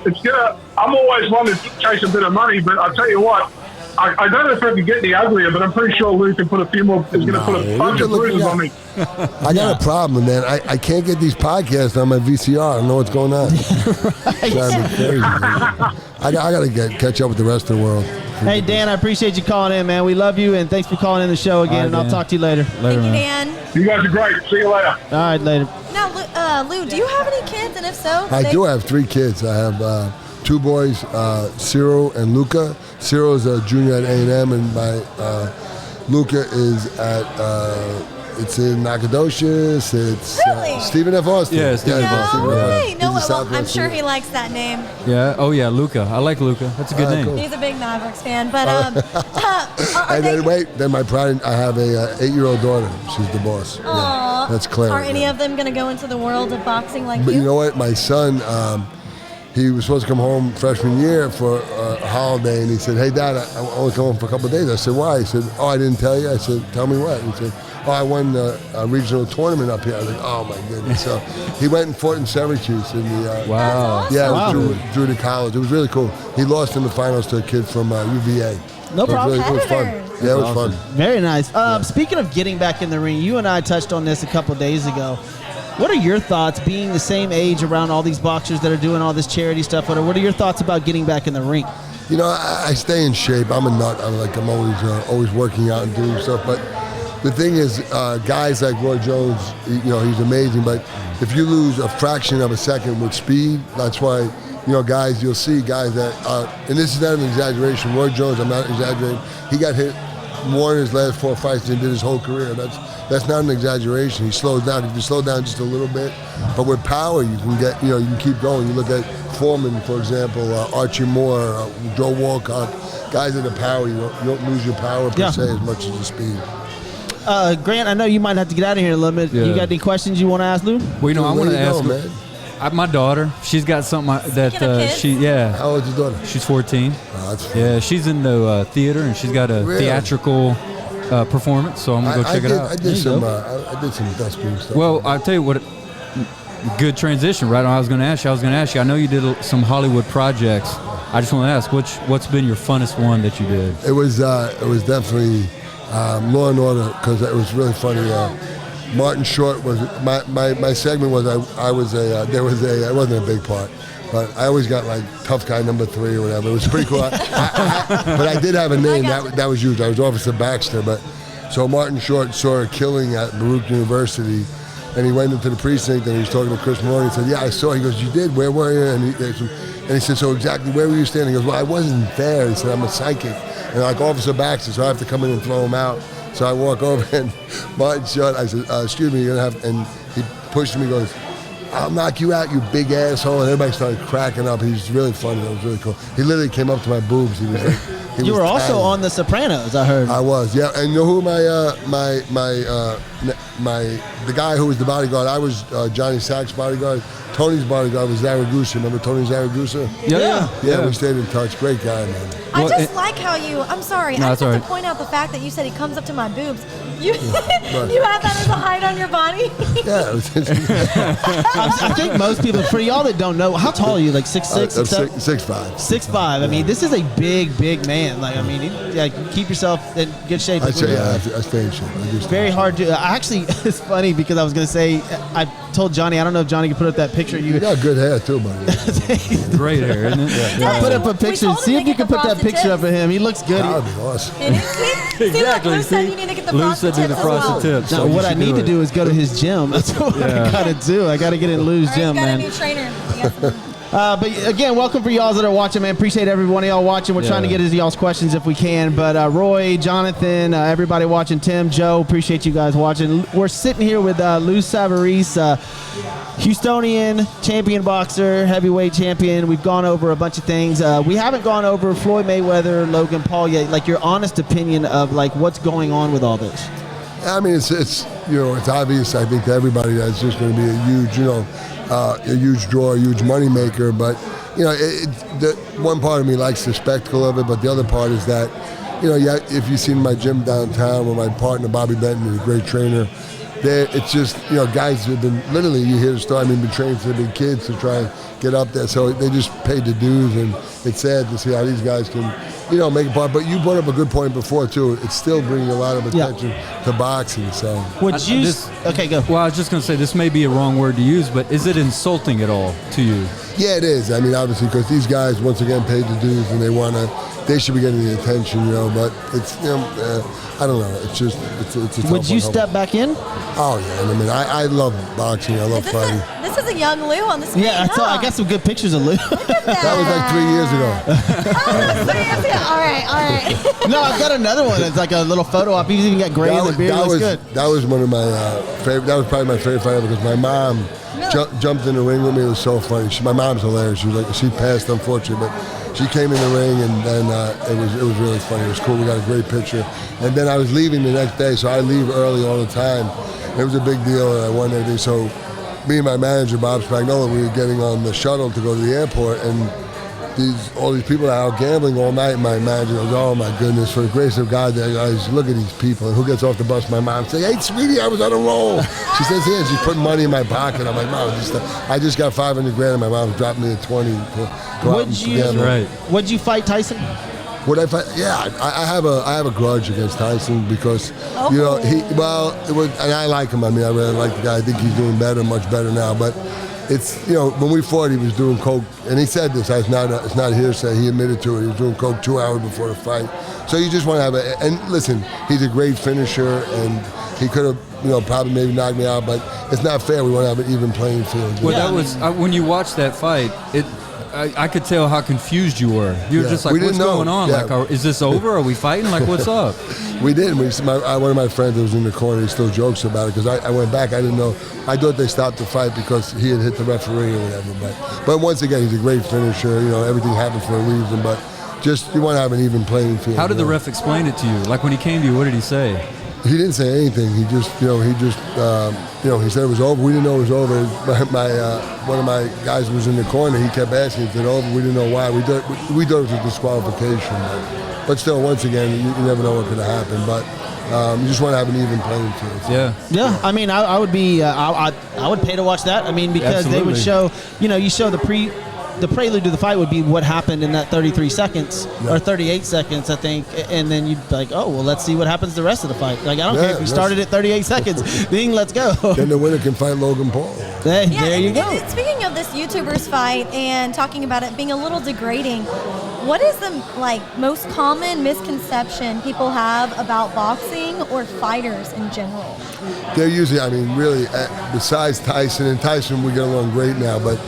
It's gonna. I'm always one to chase a bit of money, but I tell you what, I don't know if I can get any uglier, but I'm pretty sure Lou can put a few more. Is going to put a bunch of bruises on me. I got a problem, man. I can't get these podcasts on my VCR. I don't know what's going on. Driving me crazy, man. I got to catch up with the rest of the world. Hey, Dan, I appreciate you calling in, man. We love you, and thanks for calling in the show again, All right, and I'll Dan. talk to you later. Later, Thank you, man. Dan. You guys are great. See you later. All right, later. Now, Lou, do you have any kids? And if so, I do have 3 kids. I have 2 boys, Cyril and Luca. Cyril's a junior at A&M, and my Luca is at it's in Nacogdoches. It's Really? Stephen F. Austin. Yeah, Stephen F. Austin, No yeah. way. He's No a way. Well, Southwest I'm sure senior. he likes that name. Yeah. Oh, yeah, Luca. I like Luca. That's a good name. Cool. He's a big Mavericks fan. But And then my pride, I have a 8-year-old daughter. She's the boss. Yeah, that's Claire. Are any yeah. of them going to go into the world of boxing like But you? you know what? My son, he was supposed to come home freshman year for a holiday, and he said, "Hey, Dad, I want to come home for a couple of days." I said, "Why?" He said, "Oh, I didn't tell you." I said, "Tell me what?" He said, "Oh, I won a regional tournament up here." I was like, "Oh my goodness!" So he went and fought in Syracuse in the Wow. yeah, Wow. it was through to college. It was really cool. He lost in the finals to a kid from UVA. No It was problem. it was fun. Competitors. Yeah, it was fun. Very nice. Speaking of getting back in the ring, you and I touched on this a couple of days ago. What are your thoughts, being the same age around all these boxers that are doing all this charity stuff? What are your thoughts about getting back in the ring? You know, I stay in shape. I'm a nut. I'm always working out and doing stuff. But the thing is, guys like Roy Jones, he's amazing. But if you lose a fraction of a second with speed, that's why, guys, you'll see guys that, and this is not an exaggeration. Roy Jones, I'm not exaggerating. He got hit more in his last 4 fights than he did his whole career. That's not an exaggeration. He slows down. If you slow down just a little bit, but with power, you can get, you can keep going. You look at Foreman, for example, Archie Moore, Joe Walcott, guys that are power. You don't lose your power per se as much as your speed. Grant, I know you might have to get out of here in a little bit. Yeah. You got any questions you want to ask Lou? Well, I want to ask man. my daughter. She's got something that How old is your daughter? She's 14. Oh, that's fun. Yeah, she's in the theater, and she's got a theatrical performance. So I'm gonna go check it out. I did some dustbin stuff. Well, I'll tell you what. Good transition, right? I was going to ask you. I know you did some Hollywood projects. I just want to ask, what's been your funnest one that you did? It was definitely Law and Order, because it was really funny. Martin Short was my segment was I wasn't a big part, but I always got like tough guy number 3 or whatever. It was pretty cool. But I did have a name that was used. I was Officer Baxter, but so Martin Short saw a killing at Baruch University. And he went into the precinct and he was talking to Chris Maloney. He said, "Yeah, I saw." He goes, "You did? Where were you?" And he said, "So exactly where were you standing?" He goes, "Well, I wasn't there." He said, "I'm a psychic." And like Officer Baxter, so I have to come in and throw him out. So I walk over and Martin Short, I said, "Excuse me, you're gonna have," and he pushed me, goes, "I'll knock you out, you big asshole." And everybody started cracking up. He was really funny. That was really cool. He literally came up to my boobs. He was like, you were also on The Sopranos, I heard. I was, yeah. And you know who the guy who was the bodyguard? I was Johnny Sack's bodyguard. Tony's bodyguard was Zaragoza. Remember Tony Zaragoza? Yeah. We stayed in touch. Great guy, man. I just like how you. I'm sorry. No, I just it's have all to point out the fact that you said he comes up to my boobs. You you have that as a height on your body. Yeah. I think most people, for y'all that don't know, how tall are you? Like 6'6"? 6'5". 6'5". I mean, this is a big man. Like, I mean, keep yourself in good shape. I stay in shape. Very hard to. Actually, it's funny because I was going to say, I told Johnny, I don't know if Johnny can put up that picture. You got good hair too, buddy. Great hair, isn't it? I put up a picture. See if you can put that picture up of him. He looks good. That would be awesome. Exactly. Lou said you need to get the frosted tips as well. tips. No, what I need to do is go to his gym. That's what I got to do. I got to get in Lou's gym, man. Got a new trainer. But again, welcome for y'all that are watching, man. Appreciate every one of y'all watching. We're trying to get into y'all's questions if we can. But Roy, Jonathan, everybody watching, Tim, Joe, appreciate you guys watching. We're sitting here with Lou Savarese, Houstonian champion boxer, heavyweight champion. We've gone over a bunch of things. We haven't gone over Floyd Mayweather, Logan Paul yet. Like your honest opinion of like what's going on with all this. I mean, it's obvious. I think to everybody that it's just going to be a huge draw, a huge money maker. But the one part of me likes the spectacle of it, but the other part is that if you've seen my gym downtown with my partner Bobby Benton, who's a great trainer. It's just, guys have been, literally, you hear the story, been trained since they've been kids to try and get up there. So they just paid the dues, and it's sad to see how these guys can, make a part. But you brought up a good point before, too. It's still bringing a lot of attention to boxing. So okay, go. Well, I was just going to say, this may be a wrong word to use, but is it insulting at all to you? Yeah, it is. Obviously, because these guys, once again, paid the dues, and they should be getting the attention, but it's, I don't know. It's just, it's a tough Would you step back in? Oh, yeah. I love boxing. I love fighting. This is a young Lou on the screen. Yeah, I got some good pictures of Lou. Look at that. That was like 3 years ago. Oh, 3 years ago. All right. No, I've got another one. It's like a little photo op. He's even got gray in the beard. Looks good. That was one of my favorite. That was probably my favorite fight ever because my mom jumped in the ring with me. It was so funny. My mom's hilarious. She passed, unfortunately, but she came in the ring, and then it was really funny. It was cool. We got a great picture. And then I was leaving the next day, so I leave early all the time. It was a big deal, and I won everything. So me and my manager, Bob Spagnola, we were getting on the shuttle to go to the airport, and all these people are out gambling all night. My manager goes, "Oh my goodness, for the grace of God, guys, look at these people." And who gets off the bus? My mom says, "Hey, sweetie, I was on a roll." She says, "Here," she's putting money in my pocket. I'm like, "Mom, I just got $500 grand, and my mom dropped me a 20 to go out and gamble." Would you fight Tyson? Would I fight? Yeah, I have a grudge against Tyson because and I like him. I really like the guy. I think he's doing better, much better now. But it's when we fought, he was doing coke, and he said this. It's not hearsay. He admitted to it. He was doing coke 2 hours before the fight. So you just want to have and listen, he's a great finisher, and he could have probably maybe knocked me out, but it's not fair. We want to have an even playing field. Well, that was when you watch that fight. I could tell how confused you were. You were just like, what's going on? Yeah. Like, is this over? Are we fighting? Like, what's up? We didn't. One of my friends that was in the corner, he still jokes about it because I went back. I didn't know. I thought they stopped the fight because he had hit the referee or whatever. But once again, he's a great finisher. You know, everything happens for a reason. But just you want to have an even playing field. How did the ref explain it to you? Like when he came to you, what did he say? He didn't say anything. He just, he said it was over. We didn't know it was over. One of my guys was in the corner. He kept asking if it was over. We didn't know why. We thought it was a disqualification. But still, once again, you never know what could have happened. But you just want to have an even playing field. Yeah. Yeah. I mean, I would be. I would pay to watch that. I mean, because they would show. You show the prelude to the fight would be what happened in that 33 seconds or 38 seconds, I think, and then you'd be like, oh, well, let's see what happens the rest of the fight. Like, I don't care if you started at 38 seconds. Then let's go. Then the winner can fight Logan Paul. Hey, there you go. And speaking of this YouTuber's fight and talking about it being a little degrading, what is the most common misconception people have about boxing or fighters in general? They're usually, really, besides Tyson, and Tyson we get along great now, but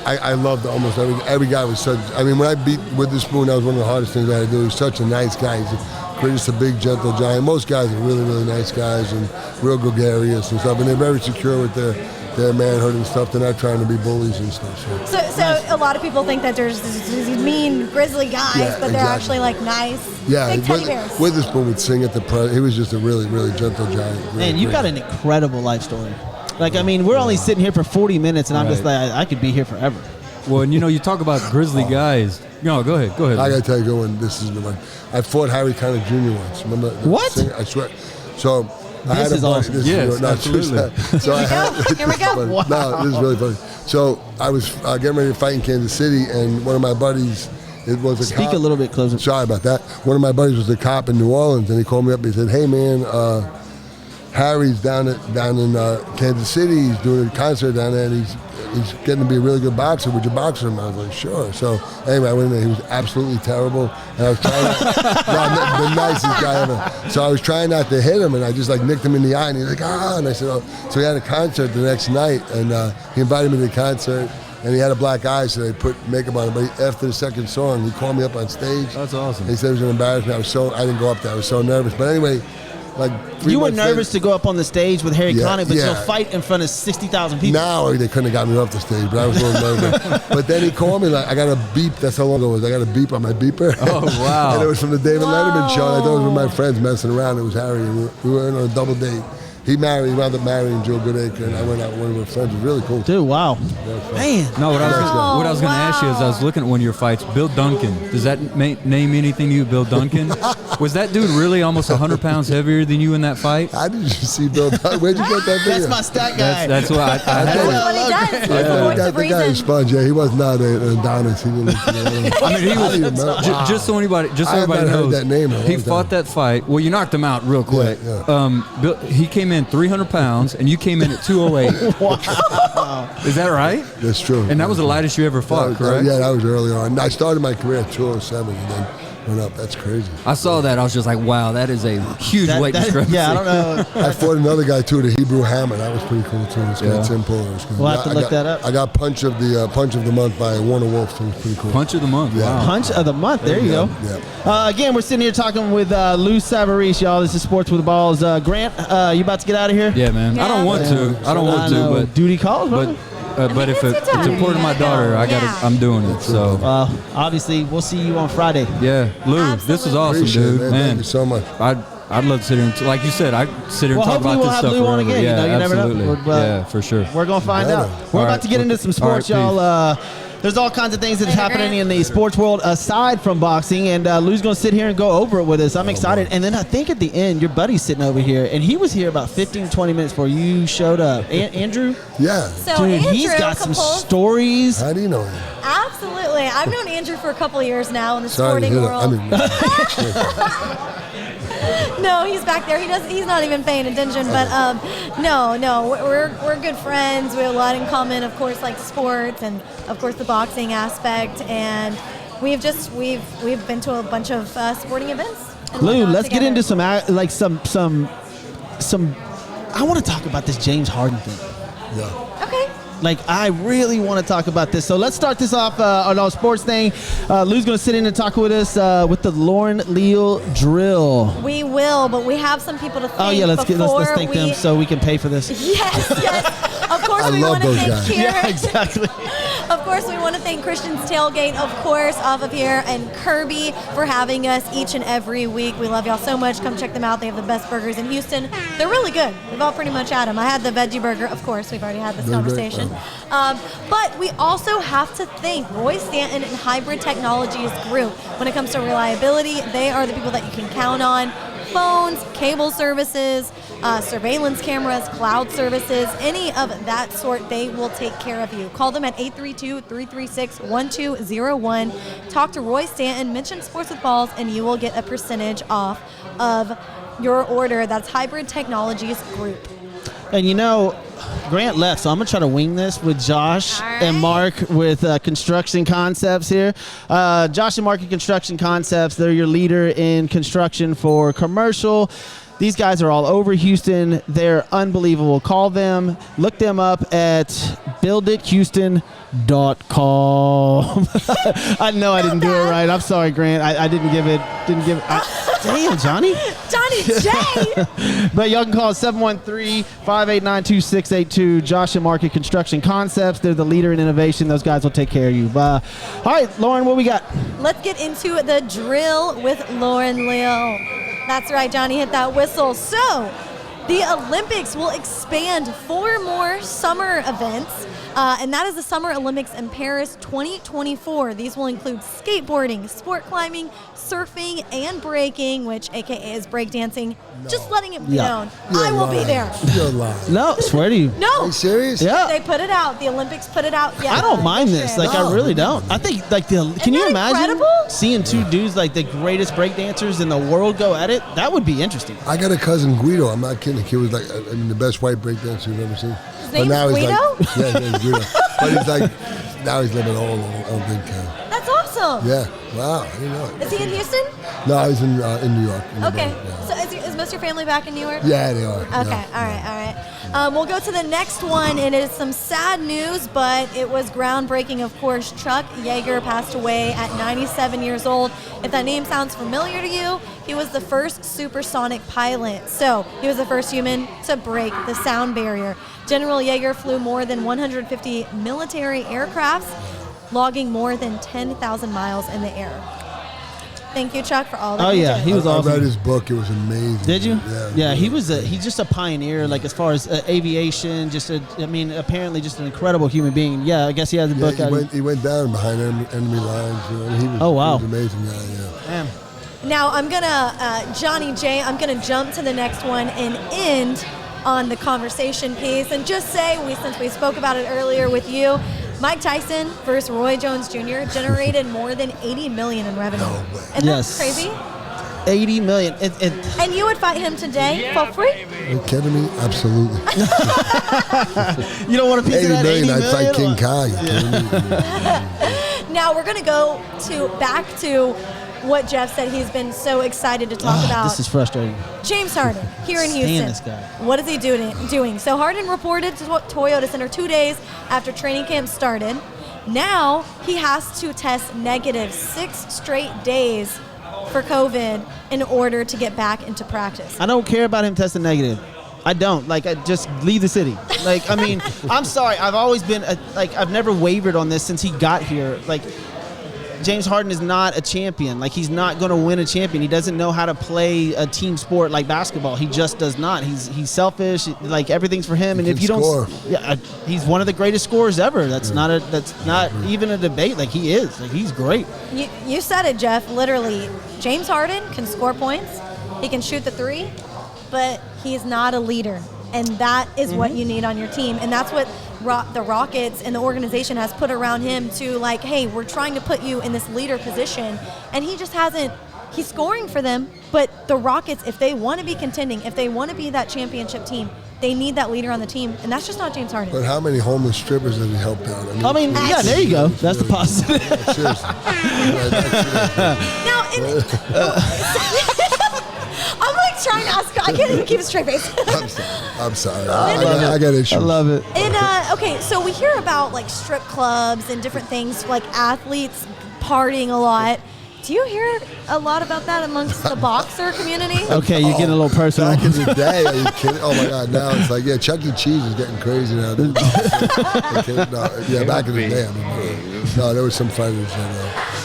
I loved almost every guy was such. When I beat Witherspoon, that was one of the hardest things I had to do. He was such a nice guy. He's just a big, gentle giant. Most guys are really, really nice guys and real gregarious and stuff, and they're very secure with their manhood and stuff. They're not trying to be bullies and stuff. So a lot of people think that there's these mean, grizzly guys, but they're actually nice, big teddy bears. Witherspoon would sing at the press. He was just a really, really gentle giant. Man, you've got an incredible life story. We're only sitting here for 40 minutes, and I'm just like, I could be here forever. Well, and you talk about grizzly guys. No, go ahead. I got to tell you, go on. This is the one. I fought Howie Davis Jr. once. Remember? What? Singer? I swear. So this is awesome. Yes, absolutely. So Here we go. Wow. No, this is really funny. So I was getting ready to fight in Kansas City, and one of my buddies, it was a cop. Speak a little bit closer. Sorry about that. One of my buddies was a cop in New Orleans, and he called me up and he said, hey, man, Harry's down in Kansas City. He's doing a concert down there, and he's getting to be a really good boxer. Would you box him? I was like, sure. So anyway, I went in there. He was absolutely terrible, and I was trying the nicest guy ever. So I was trying not to hit him, and I just nicked him in the eye, and he's like, and I said, oh. So he had a concert the next night, and he invited me to the concert. And he had a black eye, so they put makeup on him. But after the second song, he called me up on stage. That's awesome. He said he was going to embarrass me. I didn't go up there. I was so nervous. But anyway, you were nervous to go up on the stage with Harry Connick, but you'll fight in front of 60,000 people. No, they couldn't have got me off the stage, but I was a little nervous. But then he called me I got a beep. That's how long ago it was. I got a beep on my beeper. Oh, wow. And it was from the David Letterman show. And I thought it was with my friends messing around. It was Harry, and we were on a double date. He wound up marrying Joe Goodacre, and I went out with one of my friends. It was really cool. Dude, wow. Man. No, what I was going to ask you is I was looking at one of your fights, Bill Duncan. Does that name anything to you, Bill Duncan? Was that dude really almost 100 pounds heavier than you in that fight? How did you see Bill Duncan? Where'd you get that video? That's my stat guy. That's what I That's what he does. He's the voice of The guy is reason. sponge. Yeah, he was not an Adonis. He didn't. He was just so everybody knows that name. He fought that fight. Well, you knocked him out real quick. Yeah. Bill, he came in 300 pounds, and you came in at 208. Wow. Is that right? That's true. And that was the lightest you ever fought, correct? Yeah, that was early on. I started my career at 207 and then went up. That's crazy. I saw that. I was just like, wow, that is a huge weight discrepancy. Yeah, I don't know. I fought another guy too, the Hebrew Hammer. That was pretty cool too. It was kind of simple. We'll have to look that up. I got Punch of the Month by Warner Wolf. So it was pretty cool. Punch of the Month. Yeah. Wow. Punch of the month. There you go. Yeah. Again, we're sitting here talking with Lou Savarese, y'all. This is Sports with Balls. Grant, you about to get out of here? Yeah, man. I don't want to. I don't want to, but duty calls, but. brother. But if it's important to my daughter, I'm doing it. So obviously, we'll see you on Friday. Yeah, Lou, this was awesome, Appreciate dude. it, man. Thank you so much. I'd love to sit here and like you said, I'd sit here and talk about hopefully this we'll have stuff Lou on forever. again. Yeah, You never know. absolutely. Yeah, for sure. We're gonna find out. We're about to get into some sports, y'all. There's all kinds of things that's happening in the sports world aside from boxing, and Lou's going to sit here and go over it with us. I'm excited. And then I think at the end, your buddy's sitting over here, and he was here about 15, 20 minutes before you showed up. Andrew? Yeah. So Dude, Andrew, he's got some stories. How do you know him? Absolutely. I've known Andrew for a couple of years now in the Sorry to sporting hear world. that. No, he's back there. He's not even paying attention. But no, we're good friends. We have a lot in common, of course, like sports and of course the boxing aspect. And we've been to a bunch of sporting events. Lou, let's get into some I want to talk about this James Harden thing. Yeah. Okay. Like, I really want to talk about this. So let's start this off on our sports thing. Lou's going to sit in and talk with us with the Lauren Leal drill. We will, but we have some people to thank. Oh, yeah, let's thank them so we can pay for this. Yes. Of course, I we love want to those thank guys. Kieran. Yeah, exactly. Of course, we want to thank Christian's Tailgate, of course, off of here, and Kirby for having us each and every week. We love y'all so much. Come check them out. They have the best burgers in Houston. They're really good. We've all pretty much had them. I had the veggie burger. Of course, we've already had this conversation. But we also have to thank Roy Stanton and Hybrid Technologies Group. When it comes to reliability, they are the people that you can count on. Phones, cable services, surveillance cameras, cloud services, any of that sort, they will take care of you. Call them at 832-336-1201. Talk to Roy Stanton, mention Sports with Balls, and you will get a percentage off of your order. That's Hybrid Technologies Group. And Grant left, so I'm going to try to wing this with Josh and Mark with Construction Concepts here. Josh and Mark at Construction Concepts, they're your leader in construction for commercial. These guys are all over Houston. They're unbelievable. Call them. Look them up at buildithouston.com. I know I didn't do it right. I'm sorry, Grant. I didn't give it. Damn, Johnny. Johnny J. But y'all can call 713-589-2682. Josh and Mark at Construction Concepts. They're the leader in innovation. Those guys will take care of you. All right, Lauren, what we got? Let's get into the drill with Lauren Leal. That's right, Johnny, hit that whistle. So, the Olympics will expand 4 more summer events, and that is the Summer Olympics in Paris 2024. These will include skateboarding, sport climbing, surfing, and breaking, which AKA is breakdancing. No. Just letting it be known. I will be there. You're lying. No, swear to you. No. Are you serious? Yeah. They put it out. The Olympics put it out. Yeah. I don't mind this. Like, I really don't. I think, can you imagine incredible? seeing 2 dudes, like the greatest breakdancers in the world go at it? That would be interesting. I got a cousin, Guido. I'm not kidding. The kid was like, the best white breakdancer you've ever seen. His name's Guido? His name's Guido. But he's like, now he's living all over Big Town. That's awesome. Yeah. Wow. I didn't know. Is he in Houston? No, he's in New York. Okay. Yeah. So is most of your family back in New York? Yeah, they are. Okay. Yeah. All right. We'll go to the next one. It is some sad news, but it was groundbreaking, of course. Chuck Jaeger passed away at 97 years old. If that name sounds familiar to you, he was the first supersonic pilot. So he was the first human to break the sound barrier. General Jaeger flew more than 150 military aircrafts, logging more than 10,000 miles in the air. Thank you, Chuck, for all that you did. He was awesome. I read his book. It was amazing. Did you? Yeah. He's just a pioneer, like as far as aviation. Apparently just an incredible human being. Yeah, I guess he has a book out. He went down behind enemy lines. He was, wow. He was amazing guy. Yeah. Damn. Now I'm gonna Johnny J. I'm gonna jump to the next one and end on the conversation piece, and just say since we spoke about it earlier with you. Mike Tyson versus Roy Jones Jr. generated more than $80 million in revenue. No way. Isn't that crazy? $80 million. And you would fight him today for free? Are you kidding me? Absolutely. You don't want a piece of that $80 million? I'd fight King Kong. Now we're going to go back to what Jeff said he's been so excited to talk about. This is frustrating. James Harden here in Houston. This guy. What is he doing? So Harden reported to Toyota Center 2 days after training camp started. Now he has to test negative 6 straight days for COVID in order to get back into practice. I don't care about him testing negative. I don't. I just leave the city. I'm sorry. I've always been, I've never wavered on this since he got here. James Harden is not a champion. He's not going to win a champion. He doesn't know how to play a team sport like basketball. He just does not. He's selfish. Everything's for him. And if you don't, he's one of the greatest scorers ever. That's not even a debate. He is. He's great. You said it, Jeff. Literally, James Harden can score points. He can shoot the 3, but he's not a leader. And that is what you need on your team. And that's what the Rockets and the organization has put around him to hey, we're trying to put you in this leader position. And he just hasn't. He's scoring for them, but the Rockets, if they want to be contending, if they want to be that championship team, they need that leader on the team, and that's just not James Harden. But how many homeless strippers has he helped out? There you go. That's the positive. Seriously. Now, I'm trying to ask. I can't even keep a straight face. I'm sorry. I got issues. I love it. And okay, so we hear about like strip clubs and different things, like athletes partying a lot. Do you hear a lot about that amongst the boxer community? Okay, you're getting a little personal. Back in the day, are you kidding? Oh my God! Now it's like, yeah, Chuck E. Cheese is getting crazy now. Back in the day, no, there was some fighters.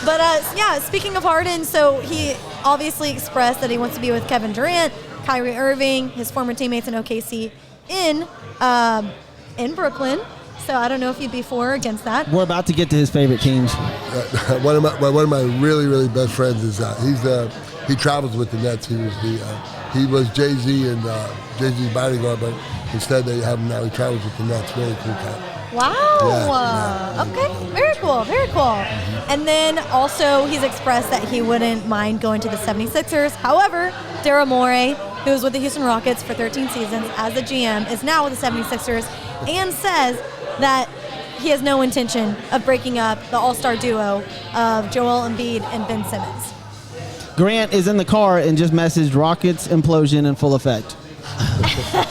But yeah, speaking of Harden, so he obviously expressed that he wants to be with Kevin Durant, Kyrie Irving, his former teammates in OKC, in Brooklyn. So I don't know if you'd be for or against that. We're about to get to his favorite teams. One of my really, really best friends is he travels with the Nets. He was Jay-Z and Jay-Z's bodyguard, but instead they have him now. He travels with the Nets. Really cool cat. Wow. Okay. Very cool. Very cool. And then also he's expressed that he wouldn't mind going to the 76ers. However, Daryl Morey, who was with the Houston Rockets for 13 seasons as a GM, is now with the 76ers and says that he has no intention of breaking up the all-star duo of Joel Embiid and Ben Simmons. Grant is in the car and just messaged Rockets implosion in full effect.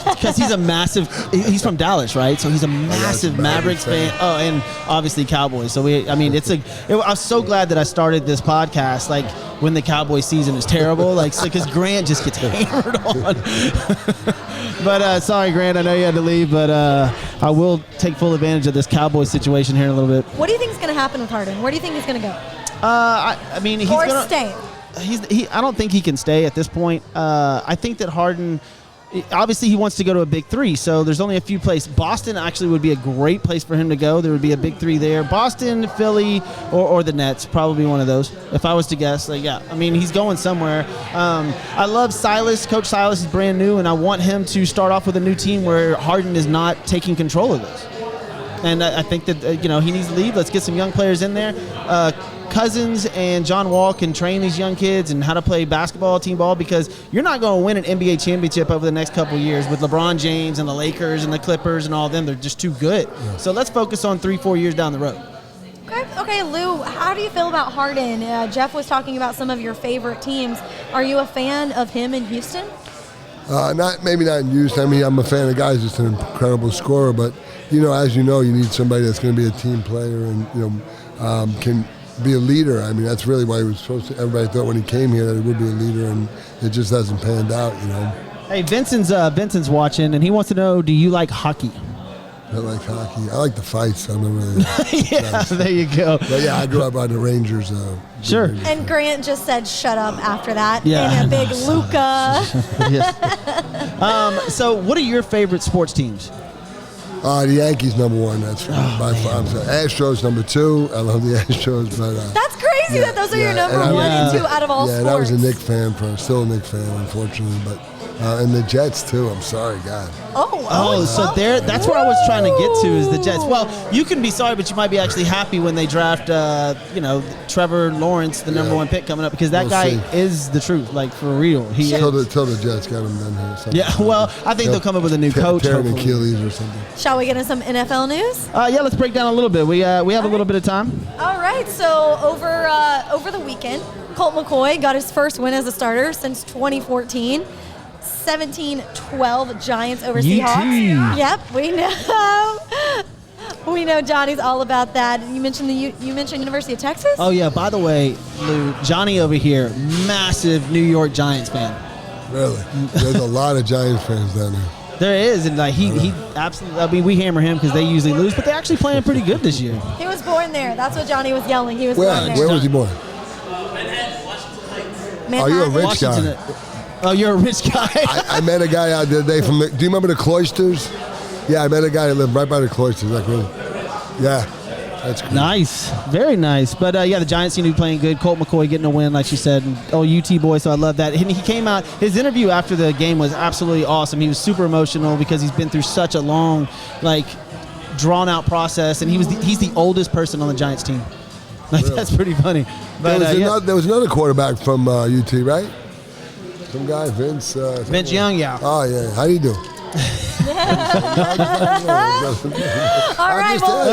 Because he's from Dallas, right? So he's a massive Mavericks fan. Oh, and obviously Cowboys. So I was so glad that I started this podcast like when the Cowboys season is terrible, like because Grant just gets hammered on. But sorry, Grant, I know you had to leave, but I will take full advantage of this Cowboys situation here in a little bit. What do you think is going to happen with Harden? Where do you think he's going to go? He's or gonna stay. I don't think he can stay at this point. I think that Harden. Obviously, he wants to go to a big three, so there's only a few places. Boston actually would be a great place for him to go. There would be a big three there. Boston, Philly, or the Nets, probably one of those, if I was to guess. He's going somewhere. I love Silas. Coach Silas is brand new, and I want him to start off with a new team where Harden is not taking control of this. And I think that, he needs to leave. Let's get some young players in there. Cousins and John Wall can train these young kids and how to play basketball, team ball, because you're not going to win an NBA championship over the next couple of years with LeBron James and the Lakers and the Clippers and all of them. They're just too good. Yeah. So let's focus on 3-4 years down the road. Okay, Lou, how do you feel about Harden? Jeff was talking about some of your favorite teams. Are you a fan of him in Houston? Maybe not in Houston. I'm a fan of guys. Just an incredible scorer, but as you need somebody that's going to be a team player and can be a leader. That's really why he was supposed to. Everybody thought when he came here that he would be a leader, and it just hasn't panned out. Hey, Vincent's watching, and he wants to know: do you like hockey? I like hockey. I like the fights. I'm not really. Yeah, there you go. But yeah, I grew up on the Rangers. Sure. Rangers and Grant just said, "Shut up!" After that, yeah, and a big Luca. So, what are your favorite sports teams? The Yankees #1. That's by far. Astros #2. I love the Astros, but that's crazy that those are your number 1 and 2 out of all sports. Yeah, I was a Knicks fan. Still a Knicks fan, unfortunately, but and the Jets too. I'm sorry, God. So that's where I was trying to get to is the Jets. Well, you can be sorry, but you might be actually happy when they draft, Trevor Lawrence, the number 1 pick coming up, because that guy is the truth, like for real. Till the Jets got him done here. Yeah, well, I think they'll come up with a new coach. Tearing Achilles or something. Shall we get into some NFL news? Yeah, let's break down a little bit. We have a little bit of time. All right. So over the weekend, Colt McCoy got his first win as a starter since 2014. 17-12 Giants over Seahawks. Yep, we know. We know Johnny's all about that. You mentioned University of Texas? Oh yeah. By the way, Lou, Johnny over here, massive New York Giants fan. Really? There's a lot of Giants fans down there. There is, and he absolutely. We hammer him because they usually lose, but they're actually playing pretty good this year. He was born there. That's what Johnny was yelling. He was born there. Where was he born? Manhattan. Oh, you're a rich Washington. guy. Oh, you're a rich guy. I met a guy out the other day do you remember the Cloisters? Yeah, I met a guy that lived right by the Cloisters. Like, really? Yeah, that's cool. Nice, very nice. But the Giants seem to be playing good. Colt McCoy getting a win, like you said. UT boy, so I love that. And he came out. His interview after the game was absolutely awesome. He was super emotional because he's been through such a long, drawn out process, and he's the oldest person on the Giants team. Really? That's pretty funny. But there was another quarterback from UT, right? Some guy, Vince. Vince Young, yeah. Oh, yeah. How do you do? All right, well,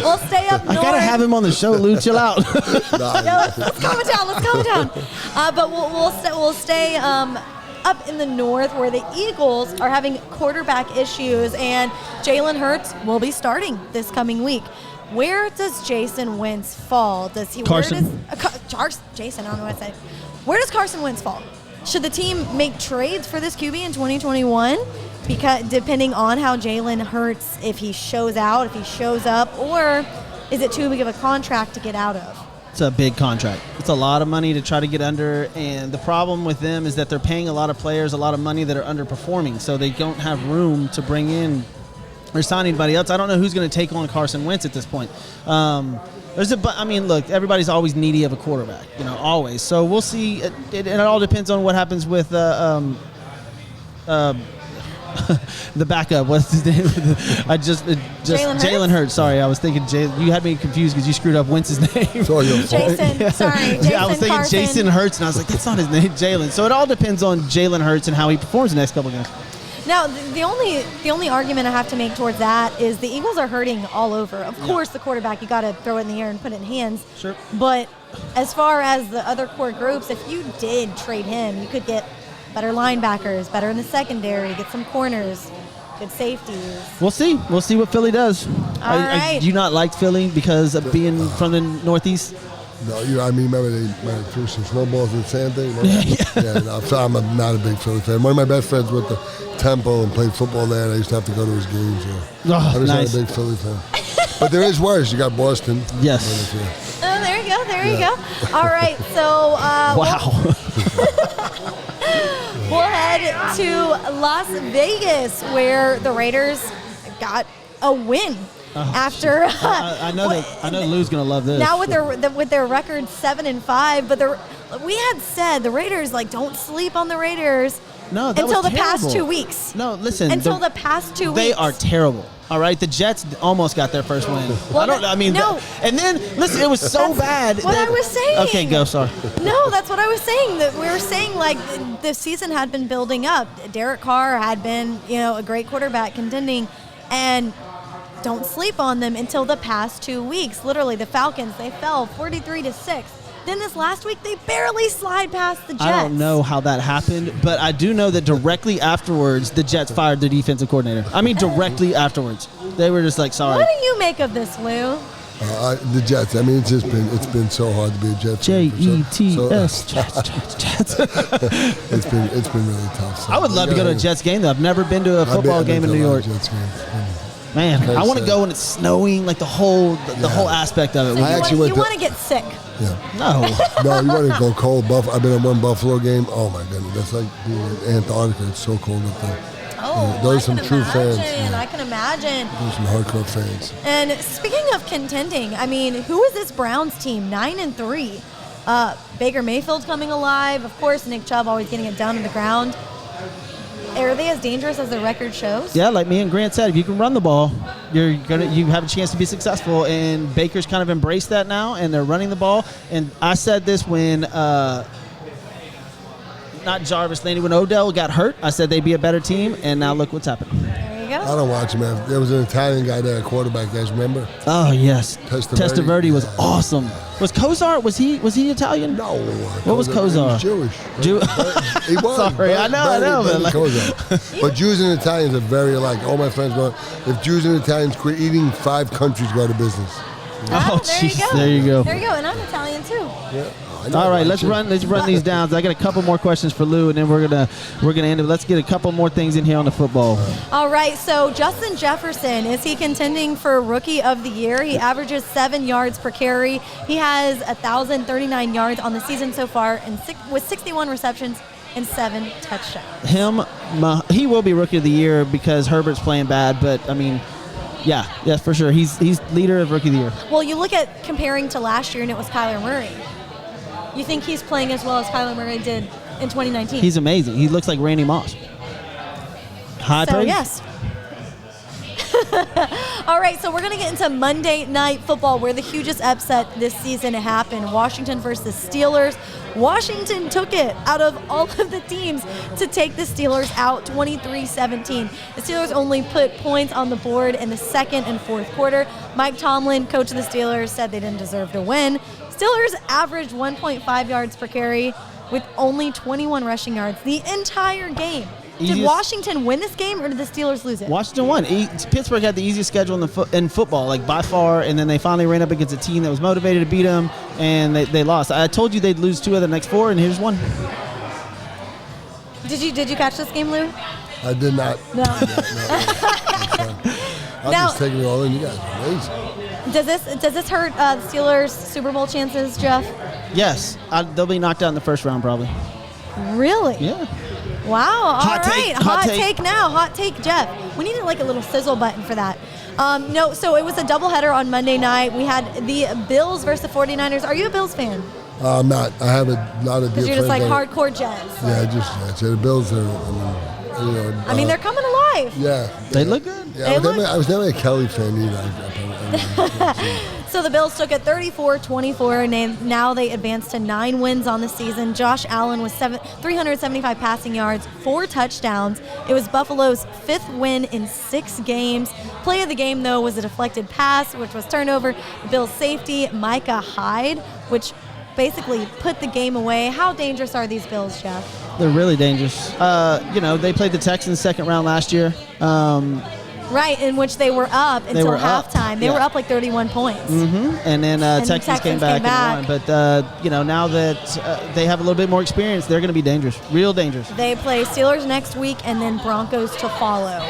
we'll stay up north. I gotta have him on the show, Lou. Chill out. Let's calm it down. Let's calm it down. But we'll stay up in the north where the Eagles are having quarterback issues, and Jalen Hurts will be starting this coming week. Where does Jason Wentz fall? Does he? Carson. Jason, I don't know what I said. Where does Carson Wentz fall? Should the team make trades for this QB in 2021? Because depending on how Jalen Hurts, if he shows out, if he shows up, or is it too big of a contract to get out of? It's a big contract. It's a lot of money to try to get under, and the problem with them is that they're paying a lot of players a lot of money that are underperforming, so they don't have room to bring in or sign anybody else. I don't know who's going to take on Carson Wentz at this point. Look, everybody's always needy of a quarterback, always. So we'll see. It all depends on what happens with the backup. What's his name? Jalen Hurts. Sorry, I was thinking you had me confused because you screwed up Wentz's name. Jason. Sorry, Jason. I was thinking Carson. Jason Hurts, and I was like, that's not his name, Jalen. So it all depends on Jalen Hurts and how he performs the next couple of games. Now, the only argument I have to make towards that is the Eagles are hurting all over. Of course, the quarterback, you got to throw it in the air and put it in hands. Sure. But as far as the other core groups, if you did trade him, you could get better linebackers, better in the secondary, get some corners, good safeties. We'll see. We'll see what Philly does. Right. Do you not like Philly because of being from the Northeast? No, remember they threw some snowballs in the sand thing? No, I'm not a big Philly fan. One of my best friends went to Temple and played football there, and I used to have to go to his games. I was not a big Philly fan. But there is worse. You got Boston. Yes. Oh, there you go. There you go. All right, so wow. We'll head to Las Vegas, where the Raiders got a win. After I know Lou's gonna love this. Now with their record 7-5, but we had said the Raiders don't sleep on the Raiders. No, that until was the terrible. past 2 weeks. No, listen. Until the past 2 weeks. They are terrible. All right, the Jets almost got their first win. Well, and then listen, it was so bad. What I was saying. Okay, go. Sorry. No, that's what I was saying. That we were saying the season had been building up. Derek Carr had been a great quarterback contending, and don't sleep on them until the past 2 weeks. Literally, the Falcons, they fell 43-6. Then this last week, they barely slide past the Jets. I don't know how that happened, but I do know that directly afterwards, the Jets fired their defensive coordinator. I mean, directly afterwards. They were just like, sorry. What do you make of this, Lou? The Jets. I mean, it's been so hard to be a Jets fan. Jets. Jets. It's been really tough. So I would love to go to a Jets game, though. I've never been to a football game in New York. Jets game. Man, I want to go when it's snowing, the whole aspect of it. So you want to get sick. Yeah. No, you want to go cold. I've been at one Buffalo game. Oh my goodness, that's like being in Antarctica. It's so cold up there. Oh, those are some true fans. I can imagine. Those are some hardcore fans. And speaking of contending, I mean, who is this Browns team? 9-3. Baker Mayfield's coming alive. Of course, Nick Chubb always getting it down to the ground. Are they as dangerous as their record shows? Yeah, like me and Grant said, if you can run the ball, you have a chance to be successful. And Baker's kind of embraced that now, and they're running the ball. And I said this when not Jarvis Landry, when Odell got hurt, I said they'd be a better team, and now look what's happened. There you go. I don't watch him, man. There was an Italian guy there, a quarterback, guys, remember? Oh yes, Testaverde was awesome. Was Kozar? Was he Italian? No. What was Kozar? He was Jewish. He was. Sorry, I know. But Jews and Italians are very alike. All my friends go, if Jews and Italians quit eating, 5 countries go out of business. Oh, jeez. There you go. There you go. And I'm Italian too. Yeah. All right, let's run these down. I got a couple more questions for Lou, and then we're gonna end it. Let's get a couple more things in here on the football. All right, so Justin Jefferson, is he contending for Rookie of the Year? He averages 7 yards per carry. He has 1,039 yards on the season so far, and with 61 receptions and 7 touchdowns. He will be Rookie of the Year because Herbert's playing bad, but I mean. Yeah, for sure. He's leader of Rookie of the Year. Well, you look at comparing to last year, and it was Kyler Murray. You think he's playing as well as Kyler Murray did in 2019? He's amazing. He looks like Randy Moss. High praise? Yes. All right, so we're going to get into Monday Night Football, where the hugest upset this season happened. Washington versus Steelers. Washington took it out of all of the teams to take the Steelers out 23-17. The Steelers only put points on the board in the second and fourth quarter. Mike Tomlin, coach of the Steelers, said they didn't deserve to win. Steelers averaged 1.5 yards per carry with only 21 rushing yards the entire game. Did Washington win this game, or did the Steelers lose it? Washington won. Pittsburgh had the easiest schedule in football, like by far, and then they finally ran up against a team that was motivated to beat them, and they lost. I told you they'd lose 2 of the next 4, and here's one. Did you catch this game, Lou? I did not. No. I'm just taking it all in. You guys are amazing. Does this hurt the Steelers' Super Bowl chances, Jeff? Yes. They'll be knocked out in the first round, probably. Really? Yeah. Wow. Hot take. Hot take now. Hot take, Jeff. We needed like a little sizzle button for that. No, so it was a doubleheader on Monday night. We had the Bills versus the 49ers. Are you a Bills fan? I'm not. I have not a deal. Because you're just like hardcore Jets. Yeah, the Bills are. I mean, they're coming alive. Yeah. They look good. Yeah, I was never a Kelly fan either. So the Bills took it 34-24, and now they advanced to 9 wins on the season. Josh Allen was 375 passing yards, 4 touchdowns. It was Buffalo's 5th win in 6 games. Play of the game, though, was a deflected pass, which was turnover. The Bills' safety, Micah Hyde, which basically put the game away. How dangerous are these Bills, Jeff? They're really dangerous. They played the Texans second round last year. Right, in which they were up until halftime. They were up like 31 points. Mm-hmm. And then Texans came back and won. But, now that they have a little bit more experience, they're going to be dangerous, real dangerous. They play Steelers next week and then Broncos to follow.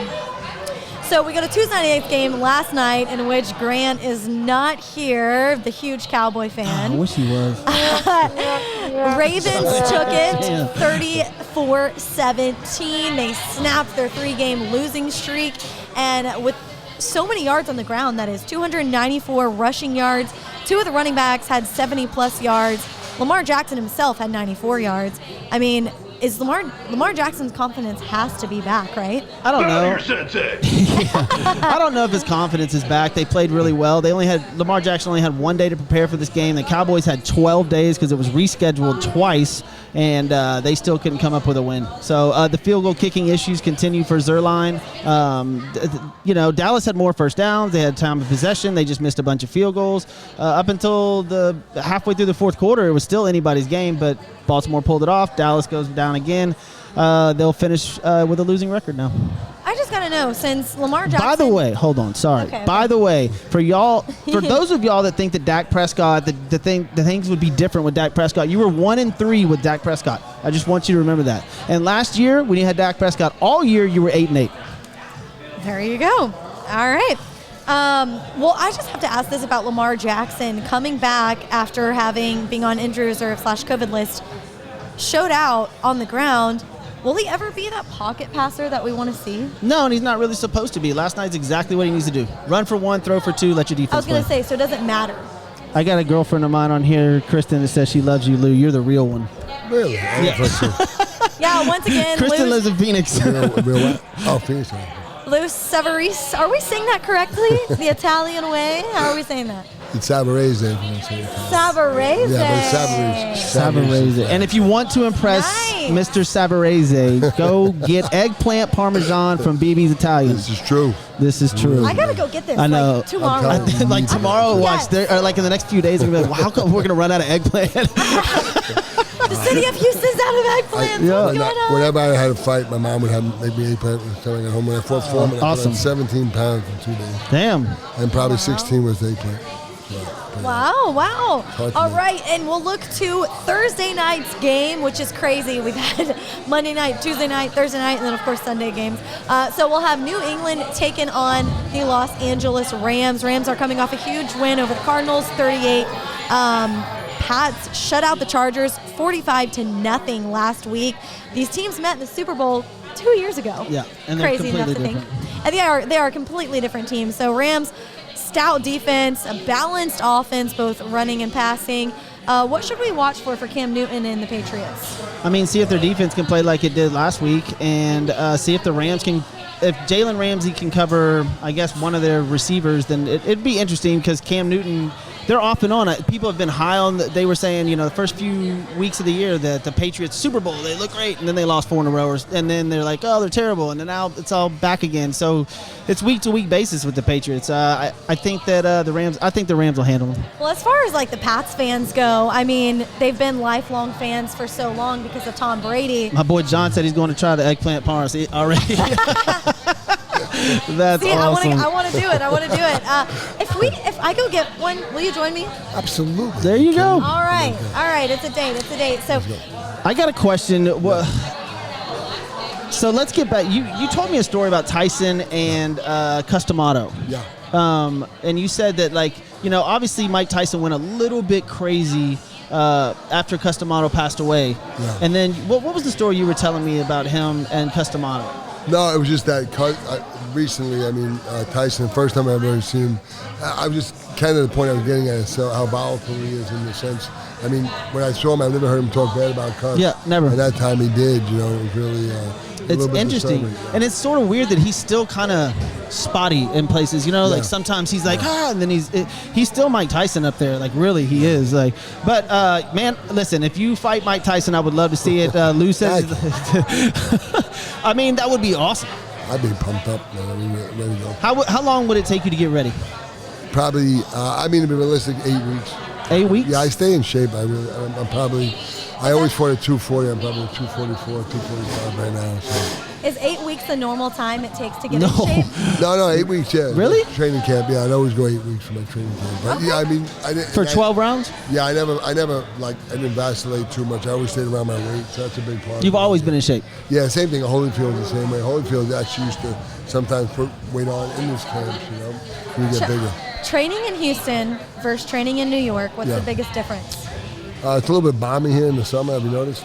So we got a Tuesday night game last night in which Grant is not here, the huge Cowboy fan. I wish he was. Ravens took it 34-17. They snapped their 3-game losing streak. And with so many yards on the ground, that is 294 rushing yards. 2 of the running backs had 70-plus yards. Lamar Jackson himself had 94 yards. I mean, is Lamar Jackson's confidence has to be back, right? I don't know. I don't know if his confidence is back. They played really well. Lamar Jackson only had 1 day to prepare for this game. The Cowboys had 12 days because it was rescheduled twice, and they still couldn't come up with a win. So the field goal kicking issues continue for Zerline. Dallas had more first downs. They had time of possession. They just missed a bunch of field goals. Up until the halfway through the fourth quarter, it was still anybody's game, but Baltimore pulled it off. Dallas goes down again. They'll finish with a losing record now. I just got to know, since Lamar Jackson... By the way, hold on, sorry. Okay. By the way, for those of y'all that think that Dak Prescott, the things would be different with Dak Prescott, you were 1-3 with Dak Prescott. I just want you to remember that. And last year, when you had Dak Prescott all year, you were 8-8. There you go. All right. Well, I just have to ask this about Lamar Jackson coming back after being on injury reserve / COVID list, showed out on the ground. Will he ever be that pocket passer that we want to see? No, and he's not really supposed to be. Last night's exactly what he needs to do. Run for 1, throw for 2, let your defense I was going to play. say, so it doesn't matter. I got a girlfriend of mine on here, Kristen, that says she loves you, Lou. You're the real one. Really? Yeah, once again, Kristen lives in Phoenix. Real what? Oh, Phoenix. Lou Savarese. Are we saying that correctly? The Italian way? How are we saying that? It's Savarese. Savarese. Yeah, but it's Savarese. And if you want to impress Mr. Savarese, go get eggplant parmesan from BB's Italian. This is true. This is true. I gotta go get this. I know. Like, tomorrow. Like tomorrow, Yes. or like in the next few days, I'm gonna be like, how come we're gonna run out of eggplant? The city of Houston's out of eggplants. What's going on? Whenever I had a fight, my mom would make me eggplant coming at home. When I fought Foreman, I put on 17 pounds in 2 days. Damn. And probably 16 was eggplant. Wow. All right, and we'll look to Thursday night's game, which is crazy. We've had Monday night, Tuesday night, Thursday night, and then, of course, Sunday games. So we'll have New England taking on the Los Angeles Rams. Rams are coming off a huge win over the Cardinals, 38. Pats shut out the Chargers 45-0 last week. These teams met in the Super Bowl 2 years ago. Yeah, and they're crazy enough to completely think. And they are completely different teams. So Rams, stout defense, a balanced offense, both running and passing. What should we watch for Cam Newton and the Patriots? I mean, see if their defense can play like it did last week, and see if the Rams can. If Jalen Ramsey can cover, I guess, one of their receivers, then it'd be interesting because Cam Newton they're off and on. People have been high on. They were saying, the first few weeks of the year that the Patriots Super Bowl, they look great, and then they lost 4 in a row, and then they're like, oh, they're terrible, and then now it's all back again. So it's week to week basis with the Patriots. I think that the Rams. I think the Rams will handle them. Well, as far as like the Pats fans go, I mean, they've been lifelong fans for so long because of Tom Brady. My boy John said he's going to try the eggplant parm already. That's awesome. I want to do it. If I go get one, will you join me? Absolutely. There you go. All right. It's a date. So I got a question. So let's get back. You told me a story about Tyson and Customato. Yeah. And you said that, obviously Mike Tyson went a little bit crazy after Customato passed away. Yeah. And then what was the story you were telling me about him and Customato? No, it was just that recently, Tyson, the first time I ever seen him, I was just kind of the point I was getting at is how volatile he is in the sense. When I saw him, I never heard him talk bad about Cus. Yeah, never. And that time he did, it was really it's interesting. Disturbing. And it's sort of weird that he's still kind of spotty in places, like sometimes he's like, and then he's still Mike Tyson up there, like really he is. But man, listen, if you fight Mike Tyson, I would love to see it. Lou says, that would be awesome. I'd be pumped up, man. Ready to go. How long would it take you to get ready? Probably, to be realistic, 8 weeks. 8 weeks? Yeah, I stay in shape. I always fought at 240. I'm probably at 244, 245 right now. So. Is 8 weeks the normal time it takes to get in shape? No, 8 weeks, yeah. Really? Training camp, yeah. I'd always go 8 weeks for my training camp. But okay. yeah, I didn't. For 12 rounds? Yeah, I didn't vacillate too much. I always stayed around my weight, so that's a big part. You've always been in shape? Yeah, same thing. Holyfield's the same way. Holyfield actually used to sometimes put weight on in his camps, when you get bigger. Training in Houston versus training in New York, what's the biggest difference? It's a little bit balmy here in the summer. Have you noticed?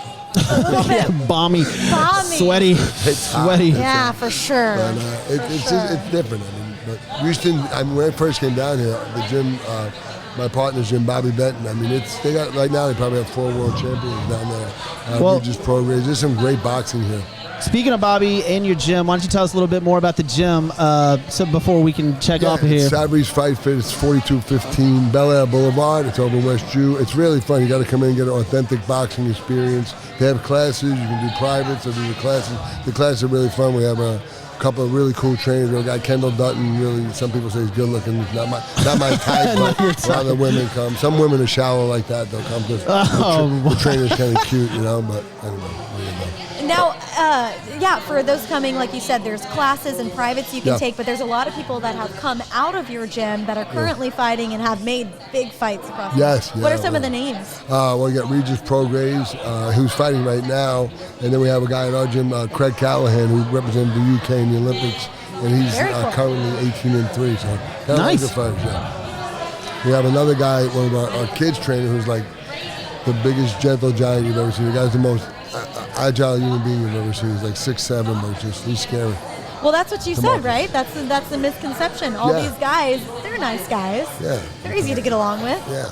A little bit. Balmy. Sweaty. It's hot. Sweaty. Yeah, for sure. But it's different. But Houston, when I first came down here, the gym, my partner's gym, Bobby Benton, they got, right now they probably have 4 world champions down there. Regis Prograis. There's some great boxing here. Speaking of Bobby and your gym, why don't you tell us a little bit more about the gym so before we can check off of here? Sabri's Fight Fit. It's 4215 Bel Air Boulevard. It's over West Jew. It's really fun. You got to come in and get an authentic boxing experience. They have classes. You can do privates or do the classes. The classes are really fun. We have a couple of really cool trainers. We got Kendall Dutton. Really, some people say he's good looking. Not my type, but a lot of the women come. Some women are shallow like that. They'll come because the trainer's kind of cute, But anyway. Now, for those coming, like you said, there's classes and privates you can take, but there's a lot of people that have come out of your gym that are currently fighting and have made big fights across Yes. What are some of the names? We got Regis Prograis, who's fighting right now, and then we have a guy at our gym, Craig Callahan, who represented the UK in the Olympics, and he's currently 18-3, so nice. Good fighters, yeah. We have another guy, one of our kids trainer, who's like the biggest gentle giant you've ever seen. The guy's the most agile human being you've ever seen. He's like 6'7", but he's scary. Well, that's what you said, right? That's the misconception. All these guys, they're nice guys. Yeah. They're easy to get along with. Yeah,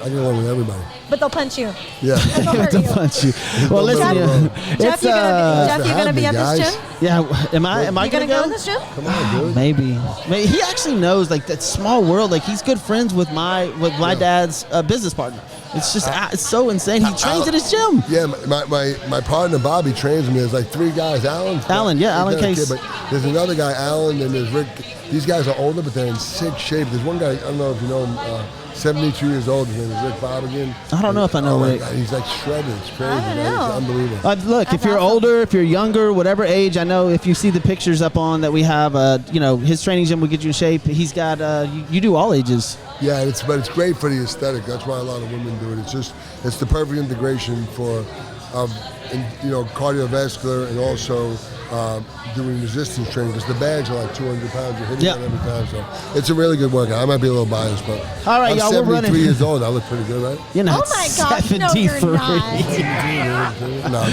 I get along with everybody. But they'll punch you. Yeah. They'll punch you. Well, listen, Jeff, you gonna be at this gym? Yeah. Am I gonna go in this gym? Come on, dude. Maybe. He actually knows that small world. He's good friends with my dad's business partner. It's just it's so insane. He trains at his gym. Yeah, my partner Bobby trains me. There's 3 guys. Alan Case. But there's another guy, Alan, and there's Rick. These guys are older, but they're in sick shape. There's one guy, I don't know if you know him, 72 years old. His name is Rick Bobigan. I don't know if I know Rick. God, he's shredded. It's crazy. I don't know. It's unbelievable. Look, if you're older, if you're younger, whatever age, I know if you see the pictures up on that we have, his training gym will get you in shape. He's got, you do all ages. Yeah, but it's great for the aesthetic. That's why a lot of women do it. It's the perfect integration for, cardiovascular and also doing resistance training because the bags are 200 pounds. You're hitting it every time, so it's a really good workout. I might be a little biased, but all right, I'm y'all, 73 we're running. years old. I look pretty good, right? You're not. Oh my gosh, 73. no, you're not. No.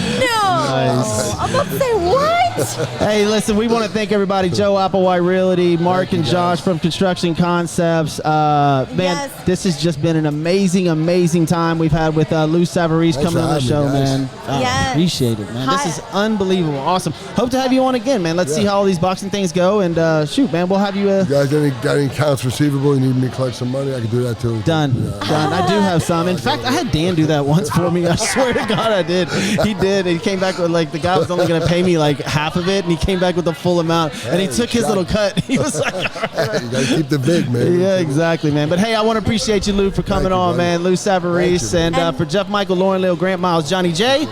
Nice. I'm about to say what? Hey, listen, we want to thank everybody. Joe Applewhite Realty, Mark and Josh from Construction Concepts. Man, this has just been an amazing time we've had with Lou Savarese coming on the show, man. Yes. Appreciate it, man. This is unbelievable. Awesome. Hope hope to have you on again, man. Let's see how all these boxing things go. And shoot, man, we'll have you. You guys got any accounts receivable? You need me to collect some money? I can do that too. Done. I do have some. In fact, I had Dan do that once for me. I swear to God, I did. He did. And he came back with like the guy was only going to pay me like half of it, and he came back with the full amount. And he took his little cut. He was like, you got to keep the big, man. Yeah, exactly, man. But hey, I want to appreciate you, Lou, for coming on, man. Lou Savarese, and for Jeff Michael, Lauren Leal, Grant Miles, Johnny J.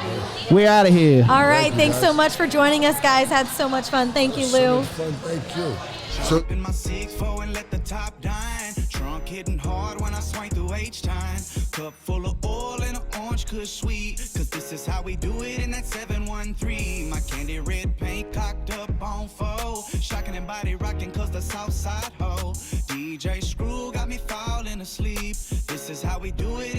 We're out of here. All right. Thanks so much for joining us, guys. Had so much fun. Thank you, Lou. So much fun. Thank you. So in my 6'4" and let the top dine. Trunk hitting hard when I swing through H-time. Cup full of oil and an orange kush sweet. Cause this is how we do it in that 713. My candy red paint cocked up on foe. Shocking and body rocking cause the south side ho. DJ Screw got me falling asleep. This is how we do it